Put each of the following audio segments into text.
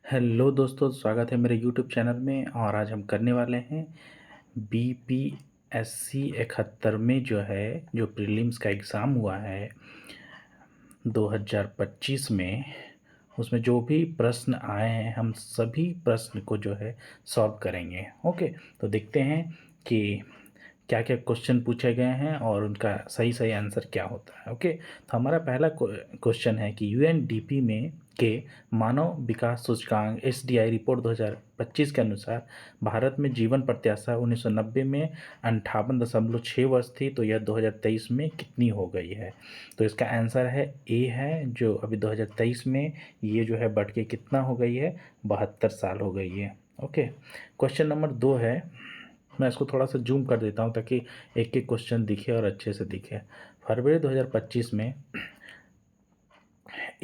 Hello दोस्तों, स्वागत है मेरे यूट्यूब चैनल में। और आज हम करने वाले हैं बीपीएससी 71 में जो प्रीलिम्स का एग्ज़ाम हुआ है 2025 में, उसमें जो भी प्रश्न आए हैं हम सभी प्रश्न को सॉल्व करेंगे। ओके, तो देखते हैं कि क्या क्या क्वेश्चन पूछे गए हैं और उनका सही सही आंसर क्या होता है। ओके, तो हमारा पहला क्वेश्चन है कि यूएनडीपी में के मानव विकास सूचकांक एसडीआई रिपोर्ट 2025 के अनुसार भारत में जीवन प्रत्याशा 1990 में 58.6 वर्ष थी, तो यह 2023 में कितनी हो गई है। तो इसका आंसर है ए है, जो अभी 2023 में ये बढ़ के कितना हो गई है, 72 साल हो गई है। ओके, क्वेश्चन नंबर 2 है। मैं इसको थोड़ा सा जूम कर देता हूँ ताकि एक एक क्वेश्चन दिखे और अच्छे से दिखे। फरवरी 2025 में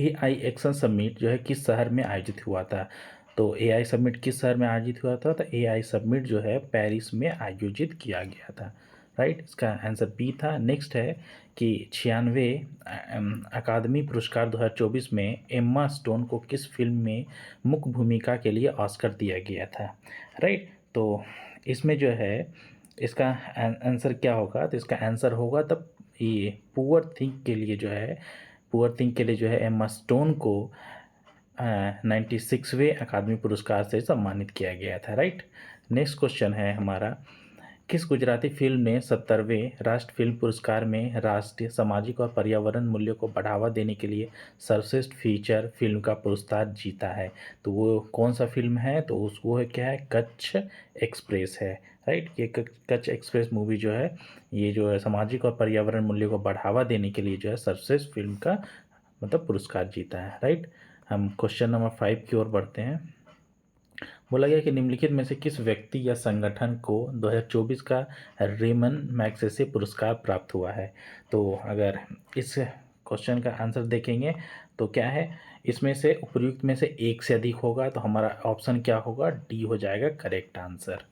एआई एक्शन समिट किस शहर में आयोजित हुआ था। तो एआई समिट किस शहर में आयोजित हुआ था, तो एआई समिट पेरिस में आयोजित किया गया था। राइट, इसका आंसर बी था। नेक्स्ट है कि 96 अकादमी पुरस्कार 2024 में एम्मा स्टोन को किस फिल्म में मुख्य भूमिका के लिए ऑस्कर दिया गया था। राइट, तो इसमें इसका आंसर क्या होगा, तो इसका आंसर होगा तब ये पुअर थिंक के लिए पुअर थिंक के लिए एम्मा स्टोन को 96वें अकादमी पुरस्कार से सम्मानित किया गया था। राइट, नेक्स्ट क्वेश्चन है हमारा, किस गुजराती फिल्म ने 70वें राष्ट्रीय फिल्म पुरस्कार में राष्ट्रीय सामाजिक और पर्यावरण मूल्यों को बढ़ावा देने के लिए सर्वश्रेष्ठ फीचर फिल्म का पुरस्कार जीता है। तो वो कौन सा फिल्म है, तो वो है क्या है, कच्छ एक्सप्रेस है। राइट, ये कच्छ एक्सप्रेस मूवी ये सामाजिक और पर्यावरण मूल्यों को बढ़ावा देने के लिए सर्वश्रेष्ठ फिल्म का मतलब पुरस्कार जीता है। राइट, हम क्वेश्चन नंबर 5 की ओर बढ़ते हैं। बोला गया कि निम्नलिखित में से किस व्यक्ति या संगठन को 2024 का रेमन मैग्सेसे पुरस्कार प्राप्त हुआ है। तो अगर इस क्वेश्चन का आंसर देखेंगे तो क्या है, इसमें से उपर्युक्त में से एक से अधिक होगा, तो हमारा ऑप्शन क्या होगा, डी हो जाएगा करेक्ट आंसर।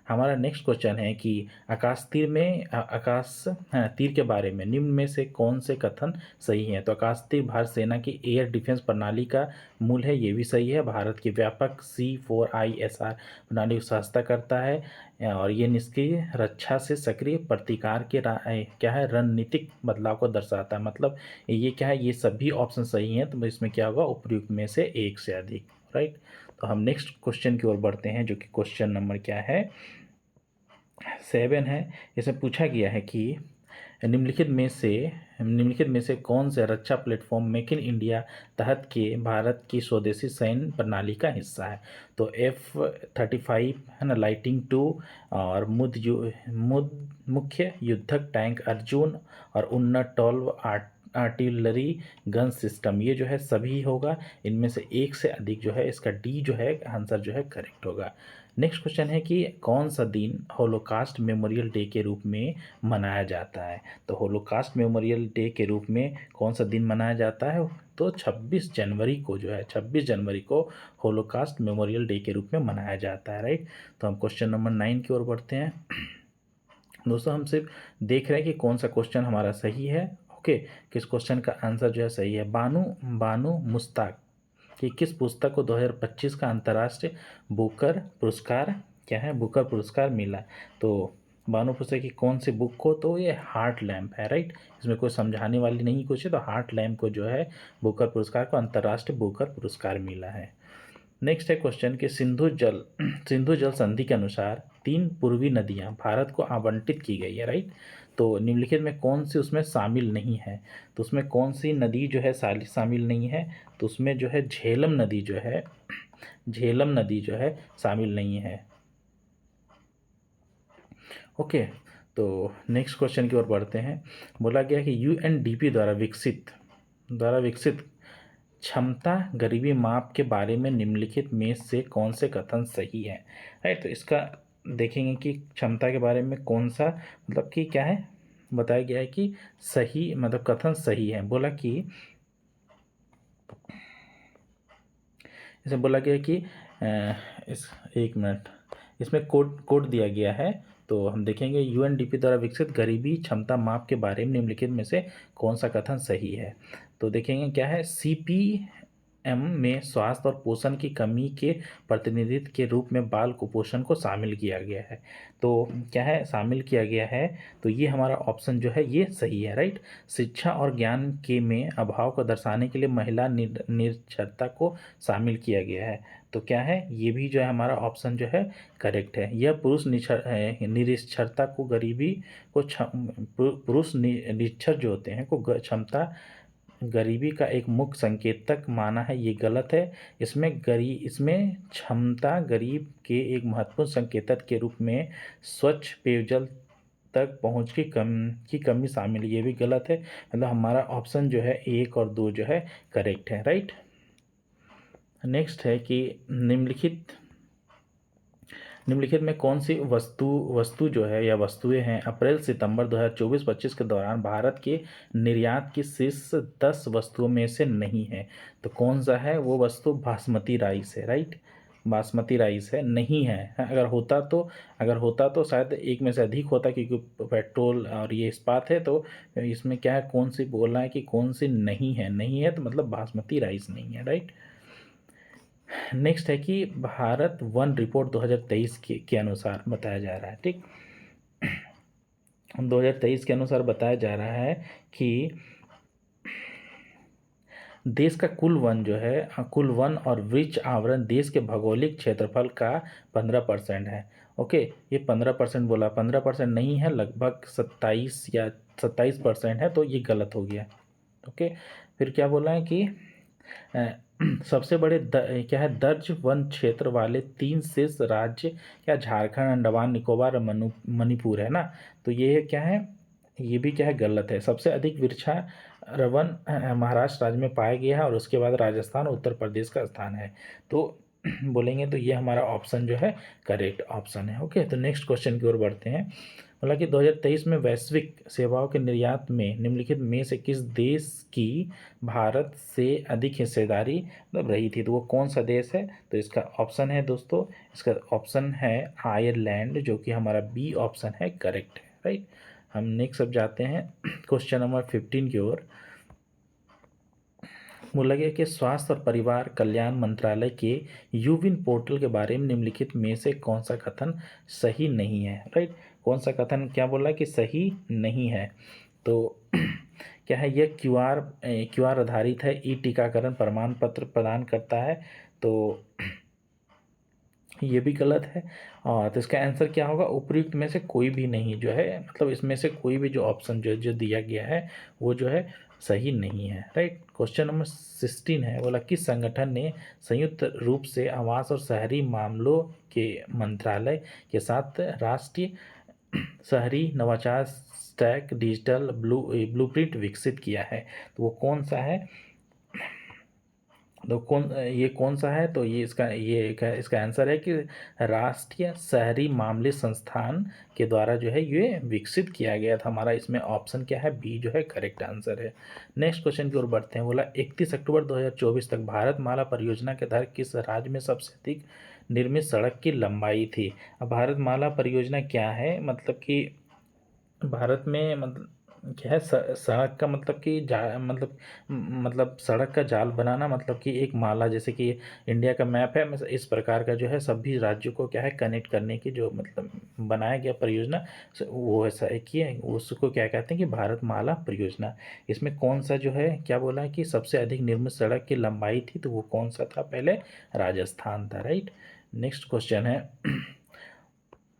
हमारा नेक्स्ट क्वेश्चन है कि आकाश तीर में आकाश तीर के बारे में निम्न में से कौन से कथन सही हैं। तो आकाश तीर भारत सेना की एयर डिफेंस प्रणाली का मूल है, ये भी सही है। भारत की व्यापक C4ISR प्रणाली को सहायता करता है और ये निष्क्रिय रक्षा से सक्रिय प्रतिकार के क्या है, रणनीतिक बदलाव को दर्शाता है। मतलब ये क्या है, ये सभी ऑप्शन सही हैं, तो इसमें क्या होगा, उपयुक्त में से एक से अधिक। राइट, तो हम नेक्स्ट क्वेश्चन की ओर बढ़ते हैं, जो कि क्वेश्चन नंबर क्या है, 7 है। इसमें पूछा गया है कि निम्नलिखित में से कौन से रक्षा प्लेटफॉर्म मेक इन इंडिया तहत के भारत की स्वदेशी सैन्य प्रणाली का हिस्सा है। तो F-35 है ना, लाइटिंग 2 और मुख्य युद्धक टैंक अर्जुन और उन्नत 12 आर्टिलरी गन सिस्टम, ये सभी होगा। इनमें से एक से अधिक इसका डी आंसर करेक्ट होगा। नेक्स्ट क्वेश्चन है कि कौन सा दिन होलोकास्ट मेमोरियल डे के रूप में मनाया जाता है। तो होलोकास्ट मेमोरियल डे के रूप में कौन सा दिन मनाया जाता है, तो 26 जनवरी को 26 जनवरी को होलोकास्ट मेमोरियल डे के रूप में मनाया जाता है। राइट, तो हम क्वेश्चन नंबर 9 की ओर बढ़ते हैं। दोस्तों, हम सिर्फ देख रहे हैं कि कौन सा क्वेश्चन हमारा सही है। ओके, किस क्वेश्चन का आंसर सही है। बानू बानू मुश्ताक कि किस पुस्तक को 2025 का अंतर्राष्ट्रीय बुकर पुरस्कार बुकर पुरस्कार मिला। तो बानो पुस्तक की कौन सी बुक को, तो ये हार्ट लैम्प है। राइट, इसमें कोई समझाने वाली नहीं कुछ है, तो हार्ट लैम्प को बुकर पुरस्कार को अंतर्राष्ट्रीय बुकर पुरस्कार मिला है। नेक्स्ट है क्वेश्चन कि सिंधु जल संधि के अनुसार 3 पूर्वी नदियां भारत को आवंटित की गई है। राइट, तो निम्नलिखित में कौन सी उसमें शामिल नहीं है। तो उसमें कौन सी नदी शामिल नहीं है, तो उसमें झेलम नदी झेलम नदी शामिल नहीं है। ओके, तो नेक्स्ट क्वेश्चन की ओर बढ़ते हैं। बोला गया कि यूएनडीपी द्वारा विकसित क्षमता गरीबी माप के बारे में निम्नलिखित में से कौन से कथन सही है। राइट, तो इसका देखेंगे कि क्षमता के बारे में कौन सा मतलब कि क्या है, बताया गया है कि सही मतलब कथन सही है। बोला कि इसे बोला गया कि इस एक मिनट, इसमें कोड दिया गया है। तो हम देखेंगे यूएनडीपी द्वारा विकसित गरीबी क्षमता माप के बारे में निम्नलिखित में से कौन सा कथन सही है। तो देखेंगे क्या है, में स्वास्थ्य और पोषण की कमी के प्रतिनिधित्व के रूप में बाल कुपोषण को शामिल किया गया है। तो क्या है शामिल किया गया है, तो ये हमारा ऑप्शन जो है ये सही है, राइट। शिक्षा और ज्ञान के में अभाव को दर्शाने के लिए महिला निरक्षरता को शामिल किया गया है। तो क्या है, ये भी जो है हमारा ऑप्शन जो है करेक्ट है। यह पुरुष निरक्षरता को गरीबी को पुरुष निरक्षर जो होते हैं को क्षमता गरीबी का एक मुख्य संकेतक माना है, ये गलत है। इसमें क्षमता गरीब के एक महत्वपूर्ण संकेतक के रूप में स्वच्छ पेयजल तक पहुंच की कमी शामिल, ये भी गलत है। मतलब हमारा ऑप्शन जो है 1 और 2 जो है करेक्ट है, राइट। नेक्स्ट है कि निम्नलिखित में कौन सी वस्तु जो है या वस्तुएं हैं अप्रैल सितंबर 2024-25 के दौरान भारत के निर्यात की शीर्ष 10 वस्तुओं में से नहीं है। तो कौन सा है वो वस्तु? बासमती राइस है, राइट। बासमती राइस है, नहीं है। अगर होता तो शायद एक में से अधिक होता, क्योंकि पेट्रोल और ये इस्पात है। तो इसमें क्या है, कौन सी बोलना है कि कौन सी नहीं है, नहीं है तो मतलब बासमती राइस नहीं है, राइट। नेक्स्ट है कि भारत वन रिपोर्ट 2023 के अनुसार बताया जा रहा है, ठीक। 2023 के अनुसार बताया जा रहा है कि देश का कुल वन जो है, कुल वन और वृक्ष आवरण देश के भौगोलिक क्षेत्रफल का 15% है। ओके, ये 15% बोला, 15% नहीं है, लगभग 27 या 27% है, तो ये गलत हो गया। ओके, फिर क्या बोला है कि सबसे बड़े क्या है दर्ज वन क्षेत्र वाले 3 शीर्ष राज्य क्या झारखंड, अंडमान निकोबार और मणिपुर है ना। तो ये क्या है, ये भी क्या है गलत है। सबसे अधिक वृक्षारोपण महाराष्ट्र राज्य में पाया गया है और उसके बाद राजस्थान और उत्तर प्रदेश का स्थान है। तो बोलेंगे तो ये हमारा ऑप्शन जो है करेक्ट ऑप्शन है। ओके, तो नेक्स्ट क्वेश्चन की ओर बढ़ते हैं। हालांकि 2023 में वैश्विक सेवाओं के निर्यात में निम्नलिखित में से किस देश की भारत से अधिक हिस्सेदारी मतलब रही थी? तो वो कौन सा देश है? तो इसका ऑप्शन है दोस्तों, इसका ऑप्शन है आयरलैंड, जो कि हमारा बी ऑप्शन है करेक्ट है, राइट। हम नेक्स्ट अब जाते हैं क्वेश्चन नंबर 15 की ओर। बोला गया कि स्वास्थ्य और परिवार कल्याण मंत्रालय के यूविन पोर्टल के बारे में निम्नलिखित में से कौन सा कथन सही नहीं है, राइट। कौन सा कथन क्या बोला कि सही नहीं है? तो क्या है, यह क्यूआर आधारित है, ई टीकाकरण प्रमाण पत्र प्रदान करता है। तो ये भी गलत है। और तो इसका आंसर क्या होगा? उपयुक्त में से कोई भी नहीं जो है, मतलब इसमें से कोई भी जो ऑप्शन जो दिया गया है वो जो है सही नहीं है, राइट। क्वेश्चन नंबर 16 है, बोला किस संगठन ने संयुक्त रूप से आवास और शहरी मामलों के मंत्रालय के साथ राष्ट्रीय शहरी नवाचार स्टैक डिजिटल ब्लूप्रिंट विकसित किया है? तो वो कौन सा है? तो कौन सा है? तो इसका आंसर है कि राष्ट्रीय शहरी मामले संस्थान के द्वारा जो है ये विकसित किया गया था। हमारा इसमें ऑप्शन क्या है? बी जो है करेक्ट आंसर है। नेक्स्ट क्वेश्चन की ओर बढ़ते हैं। बोला 31 अक्टूबर 2024 तक भारतमाला परियोजना के तहत किस राज्य में सबसे अधिक निर्मित सड़क की लंबाई थी? अब भारतमाला परियोजना क्या है? मतलब कि भारत में मतलब क्या है, सड़क का मतलब कि मतलब सड़क का जाल बनाना, मतलब कि एक माला, जैसे कि इंडिया का मैप है, इस प्रकार का जो है सभी राज्यों को क्या है कनेक्ट करने की जो मतलब बनाया गया परियोजना, वो ऐसा एक ही है, उसको क्या कहते हैं कि भारतमाला परियोजना। इसमें कौन सा जो है क्या बोला है कि सबसे अधिक निर्मित सड़क की लंबाई थी? तो वो कौन सा था? पहले राजस्थान था, राइट। नेक्स्ट क्वेश्चन है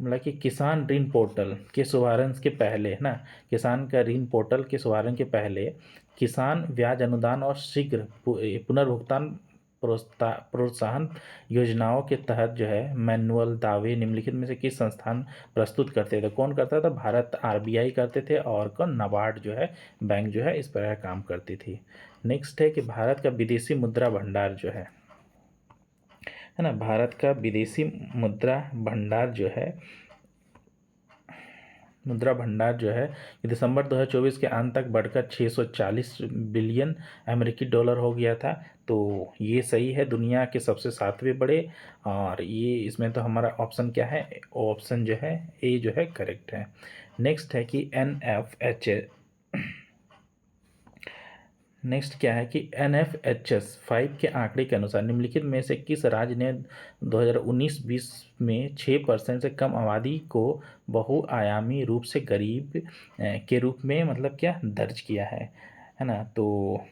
मतलब कि किसान ऋण पोर्टल के शुभारंभ के पहले है ना, किसान का ऋण पोर्टल के शुभारंभ के पहले किसान ब्याज अनुदान और शीघ्र पुनर्भुगतान प्रोत्साहन योजनाओं के तहत जो है मैनुअल दावे निम्नलिखित में से किस संस्थान प्रस्तुत करते थे? कौन करता था? भारत आरबीआई करते थे, और कौन? नाबार्ड जो है बैंक जो है इस प्रकार काम करती थी। नेक्स्ट है कि भारत का विदेशी मुद्रा भंडार जो है ना, भारत का विदेशी मुद्रा भंडार जो है कि दिसंबर 2024 के अंत तक बढ़कर 640 बिलियन अमेरिकी डॉलर हो गया था। तो ये सही है, दुनिया के सबसे 7वें बड़े। और ये इसमें तो हमारा ऑप्शन क्या है? ऑप्शन जो है ए जो है करेक्ट है। नेक्स्ट है कि नेक्स्ट क्या है कि NFHS 5 के आंकड़े के अनुसार निम्नलिखित में से किस राज्य ने 2019-20 में 6% से कम आबादी को बहुआयामी रूप से गरीब के रूप में मतलब क्या दर्ज किया है ना। तो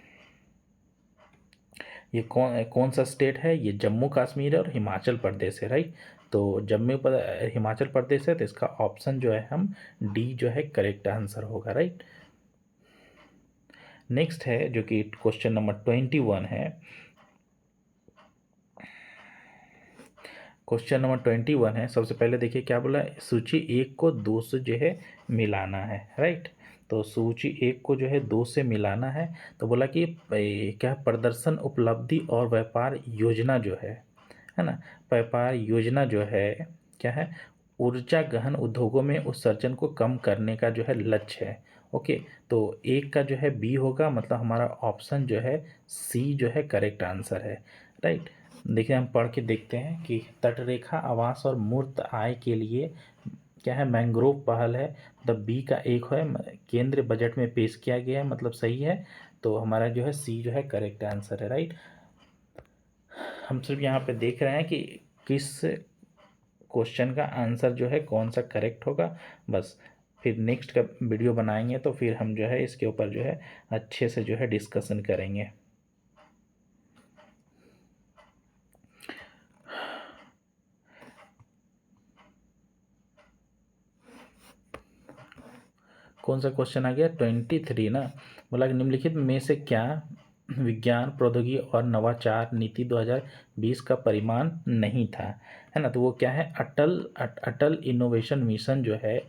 ये कौन कौन सा स्टेट है, ये जम्मू कश्मीर और हिमाचल प्रदेश है, राइट। तो हिमाचल प्रदेश है, तो इसका ऑप्शन जो है हम डी जो है करेक्ट आंसर होगा, राइट। नेक्स्ट है जो कि क्वेश्चन नंबर 21 है। क्वेश्चन नंबर 21 है। सबसे पहले देखिए क्या बोला है, सूची 1 को 2 से जो है मिलाना है, राइट। तो सूची 1 को जो है 2 से मिलाना है। तो बोला कि क्या प्रदर्शन उपलब्धि और व्यापार योजना जो है ना, व्यापार योजना जो है क्या है, ऊर्जा गहन उद्योगों में उत्सर्जन को कम करने का जो है लक्ष्य है। ओके, तो एक का जो है बी होगा, मतलब हमारा ऑप्शन जो है सी जो है करेक्ट आंसर है, राइट। देखिए हम पढ़ के देखते हैं कि तटरेखा आवास और मूर्त आय के लिए क्या है, मैंग्रोव पहल है, मतलब बी का एक है, केंद्र बजट में पेश किया गया है, मतलब सही है। तो हमारा जो है सी जो है करेक्ट आंसर है, राइट। हम सिर्फ यहाँ पे देख रहे हैं कि किस क्वेश्चन का आंसर जो है कौन सा करेक्ट होगा, बस। फिर नेक्स्ट का वीडियो बनाएंगे तो फिर हम जो है इसके ऊपर जो है अच्छे से जो है डिस्कशन करेंगे। कौन सा क्वेश्चन आ गया, 23 ना। बोला कि निम्नलिखित में से क्या विज्ञान प्रौद्योगिकी और नवाचार नीति 2020 का परिमाण नहीं था, है ना। तो वो क्या है, अटल इनोवेशन मिशन जो है,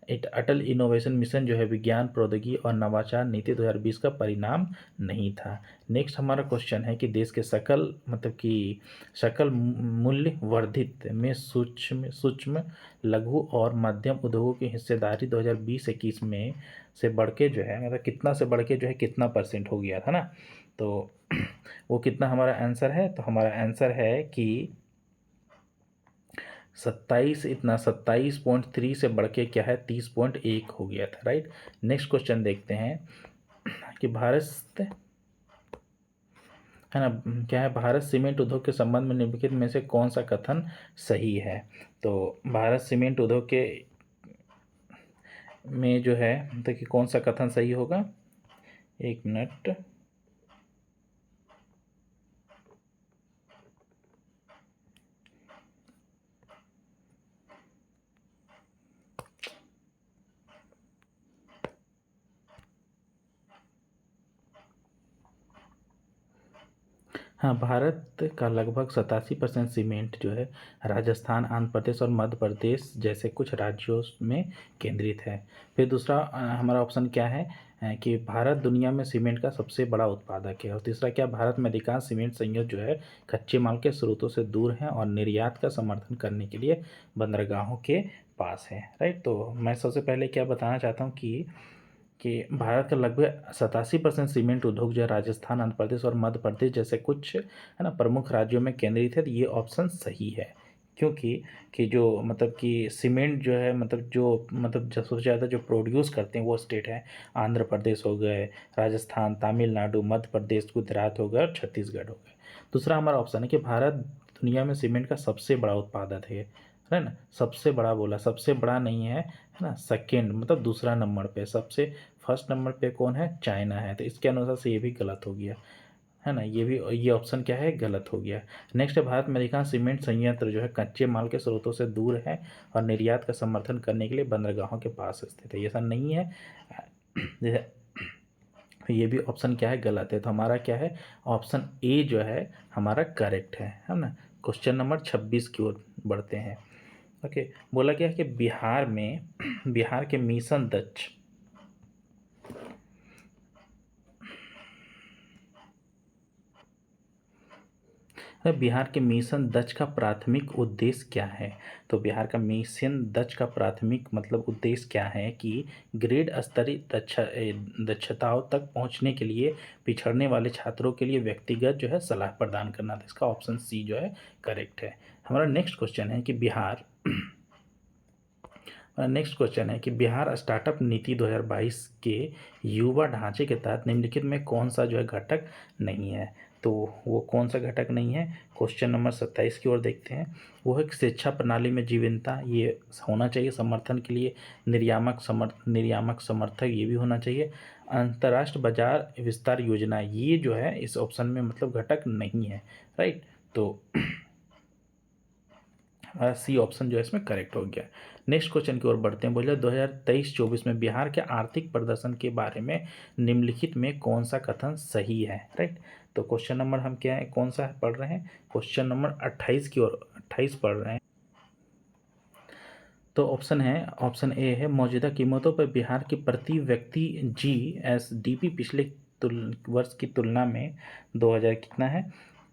अटल इनोवेशन मिशन जो है विज्ञान प्रौद्योगिकी और नवाचार नीति 2020 का परिणाम नहीं था। नेक्स्ट हमारा क्वेश्चन है कि देश के सकल मतलब कि सकल मूल्य वर्धित में सूक्ष्म सूक्ष्म लघु और मध्यम उद्योगों की हिस्सेदारी 2020-21 में से बढ़ के जो है, मतलब कितना से बढ़ के जो है कितना परसेंट हो गया था ना। तो वो कितना हमारा आंसर है, तो हमारा आंसर है कि 27.3 से बढ़ के क्या है 30.1 हो गया था, राइट। नेक्स्ट क्वेश्चन देखते हैं कि भारत है ना, क्या है, भारत सीमेंट उद्योग के संबंध में निम्नलिखित में से कौन सा कथन सही है। तो भारत सीमेंट उद्योग के में जो है, देखिए कौन सा कथन सही होगा, एक मिनट। हाँ, भारत का लगभग 87% सीमेंट जो है राजस्थान, आंध्र प्रदेश और मध्य प्रदेश जैसे कुछ राज्यों में केंद्रित है। फिर दूसरा हमारा ऑप्शन क्या है, कि भारत दुनिया में सीमेंट का सबसे बड़ा उत्पादक है। और तीसरा क्या, भारत में अधिकांश सीमेंट संयंत्र जो है कच्चे माल के स्रोतों से दूर हैं और निर्यात का समर्थन करने के लिए बंदरगाहों के पास है, राइट। तो मैं सबसे पहले क्या बताना चाहता हूँ कि भारत का लगभग 87% सीमेंट उद्योग जो है राजस्थान, आंध्र प्रदेश और मध्य प्रदेश जैसे कुछ है ना प्रमुख राज्यों में केंद्रित है। तो ये ऑप्शन सही है, क्योंकि कि जो मतलब कि सीमेंट जो है मतलब जो सबसे ज़्यादा जो प्रोड्यूस करते हैं वो स्टेट है आंध्र प्रदेश हो गए, राजस्थान, तमिलनाडु, मध्य प्रदेश, गुजरात हो गए और छत्तीसगढ़ हो गए। दूसरा हमारा ऑप्शन है कि भारत दुनिया में सीमेंट का सबसे बड़ा उत्पादक है ना। सबसे बड़ा बोला, सबसे बड़ा नहीं है ना, सेकेंड मतलब दूसरा नंबर पे, सबसे फर्स्ट नंबर पे कौन है, चाइना है। तो इसके अनुसार से ये भी गलत हो गया, है ना। ये ऑप्शन क्या है, गलत हो गया। नेक्स्ट है, भारत में अधिकांश सीमेंट संयंत्र जो है कच्चे माल के स्रोतों से दूर है और निर्यात का समर्थन करने के लिए बंदरगाहों के पास स्थित है। ये ऐसा नहीं है, ये भी ऑप्शन क्या है, गलत है। तो हमारा क्या है, ऑप्शन ए जो है हमारा करेक्ट है ना। क्वेश्चन नंबर 26 की ओर बढ़ते हैं। ओके, बोला गया है कि बिहार में बिहार के मिशन दक्ष बिहार के मिशन दक्ष का प्राथमिक उद्देश्य क्या है। तो बिहार का मिशन दक्ष का प्राथमिक मतलब उद्देश्य क्या है कि ग्रेड स्तरीय दक्षताओं तक पहुंचने के लिए पिछड़ने वाले छात्रों के लिए व्यक्तिगत जो है सलाह प्रदान करना था। इसका ऑप्शन सी जो है करेक्ट है। हमारा नेक्स्ट क्वेश्चन है कि नेक्स्ट क्वेश्चन है कि बिहार स्टार्टअप नीति 2022 के युवा ढांचे के तहत निम्नलिखित में कौन सा जो है घटक नहीं है। तो वो कौन सा घटक नहीं है, क्वेश्चन नंबर 27 की ओर देखते हैं। वो है कि शिक्षा प्रणाली में जीवंतता, ये होना चाहिए समर्थन के लिए। निर्यामक समर्थक, ये भी होना चाहिए। अंतर्राष्ट्रीय बाजार विस्तार योजना, ये जो है इस ऑप्शन में मतलब घटक नहीं है, राइट। तो हमारा सी ऑप्शन जो है इसमें करेक्ट हो गया। नेक्स्ट क्वेश्चन की ओर बढ़ते हैं। बोले 2023-24 में बिहार के आर्थिक प्रदर्शन के बारे में निम्नलिखित में कौन सा कथन सही है, राइट। तो क्वेश्चन नंबर हम क्या है, कौन सा पढ़ रहे हैं, क्वेश्चन नंबर 28 की ओर 28 पढ़ रहे हैं। तो ऑप्शन ए है, मौजूदा कीमतों पर बिहार की प्रति व्यक्ति GSDP पिछले वर्ष की तुलना में 2000 कितना है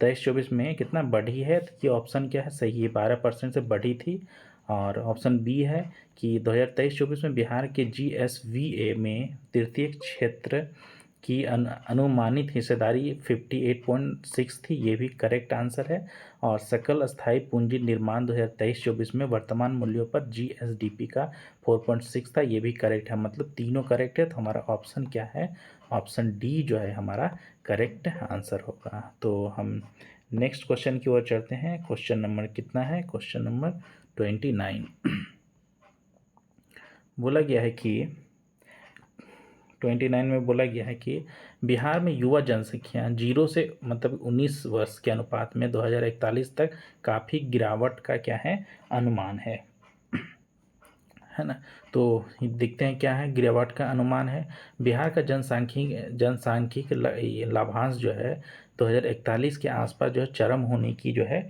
23-24 में कितना बढ़ी है। तो ये ऑप्शन क्या है, सही है, 12% से बढ़ी थी। और ऑप्शन बी है कि 2023-24 में बिहार के GSVA में तृतीय क्षेत्र की अनुमानित हिस्सेदारी 58.6 थी, ये भी करेक्ट आंसर है। और सकल स्थायी पूंजी निर्माण 2023-24 में वर्तमान मूल्यों पर GSDP का 4.6 था, ये भी करेक्ट है। मतलब तीनों करेक्ट है, तो हमारा ऑप्शन क्या है, ऑप्शन डी जो है हमारा करेक्ट आंसर होगा। तो हम नेक्स्ट क्वेश्चन की ओर चलते हैं। क्वेश्चन नंबर कितना है, क्वेश्चन नंबर 29। बोला गया है कि 29 में बोला गया है कि बिहार में युवा जनसंख्या 0 से मतलब 19 वर्ष के अनुपात में 2041 तक काफ़ी गिरावट का क्या है अनुमान है ना। तो देखते हैं क्या है, गिरावट का अनुमान है। बिहार का जनसांख्यिक लाभांश जो है 2041 के आसपास जो है चरम होने की जो है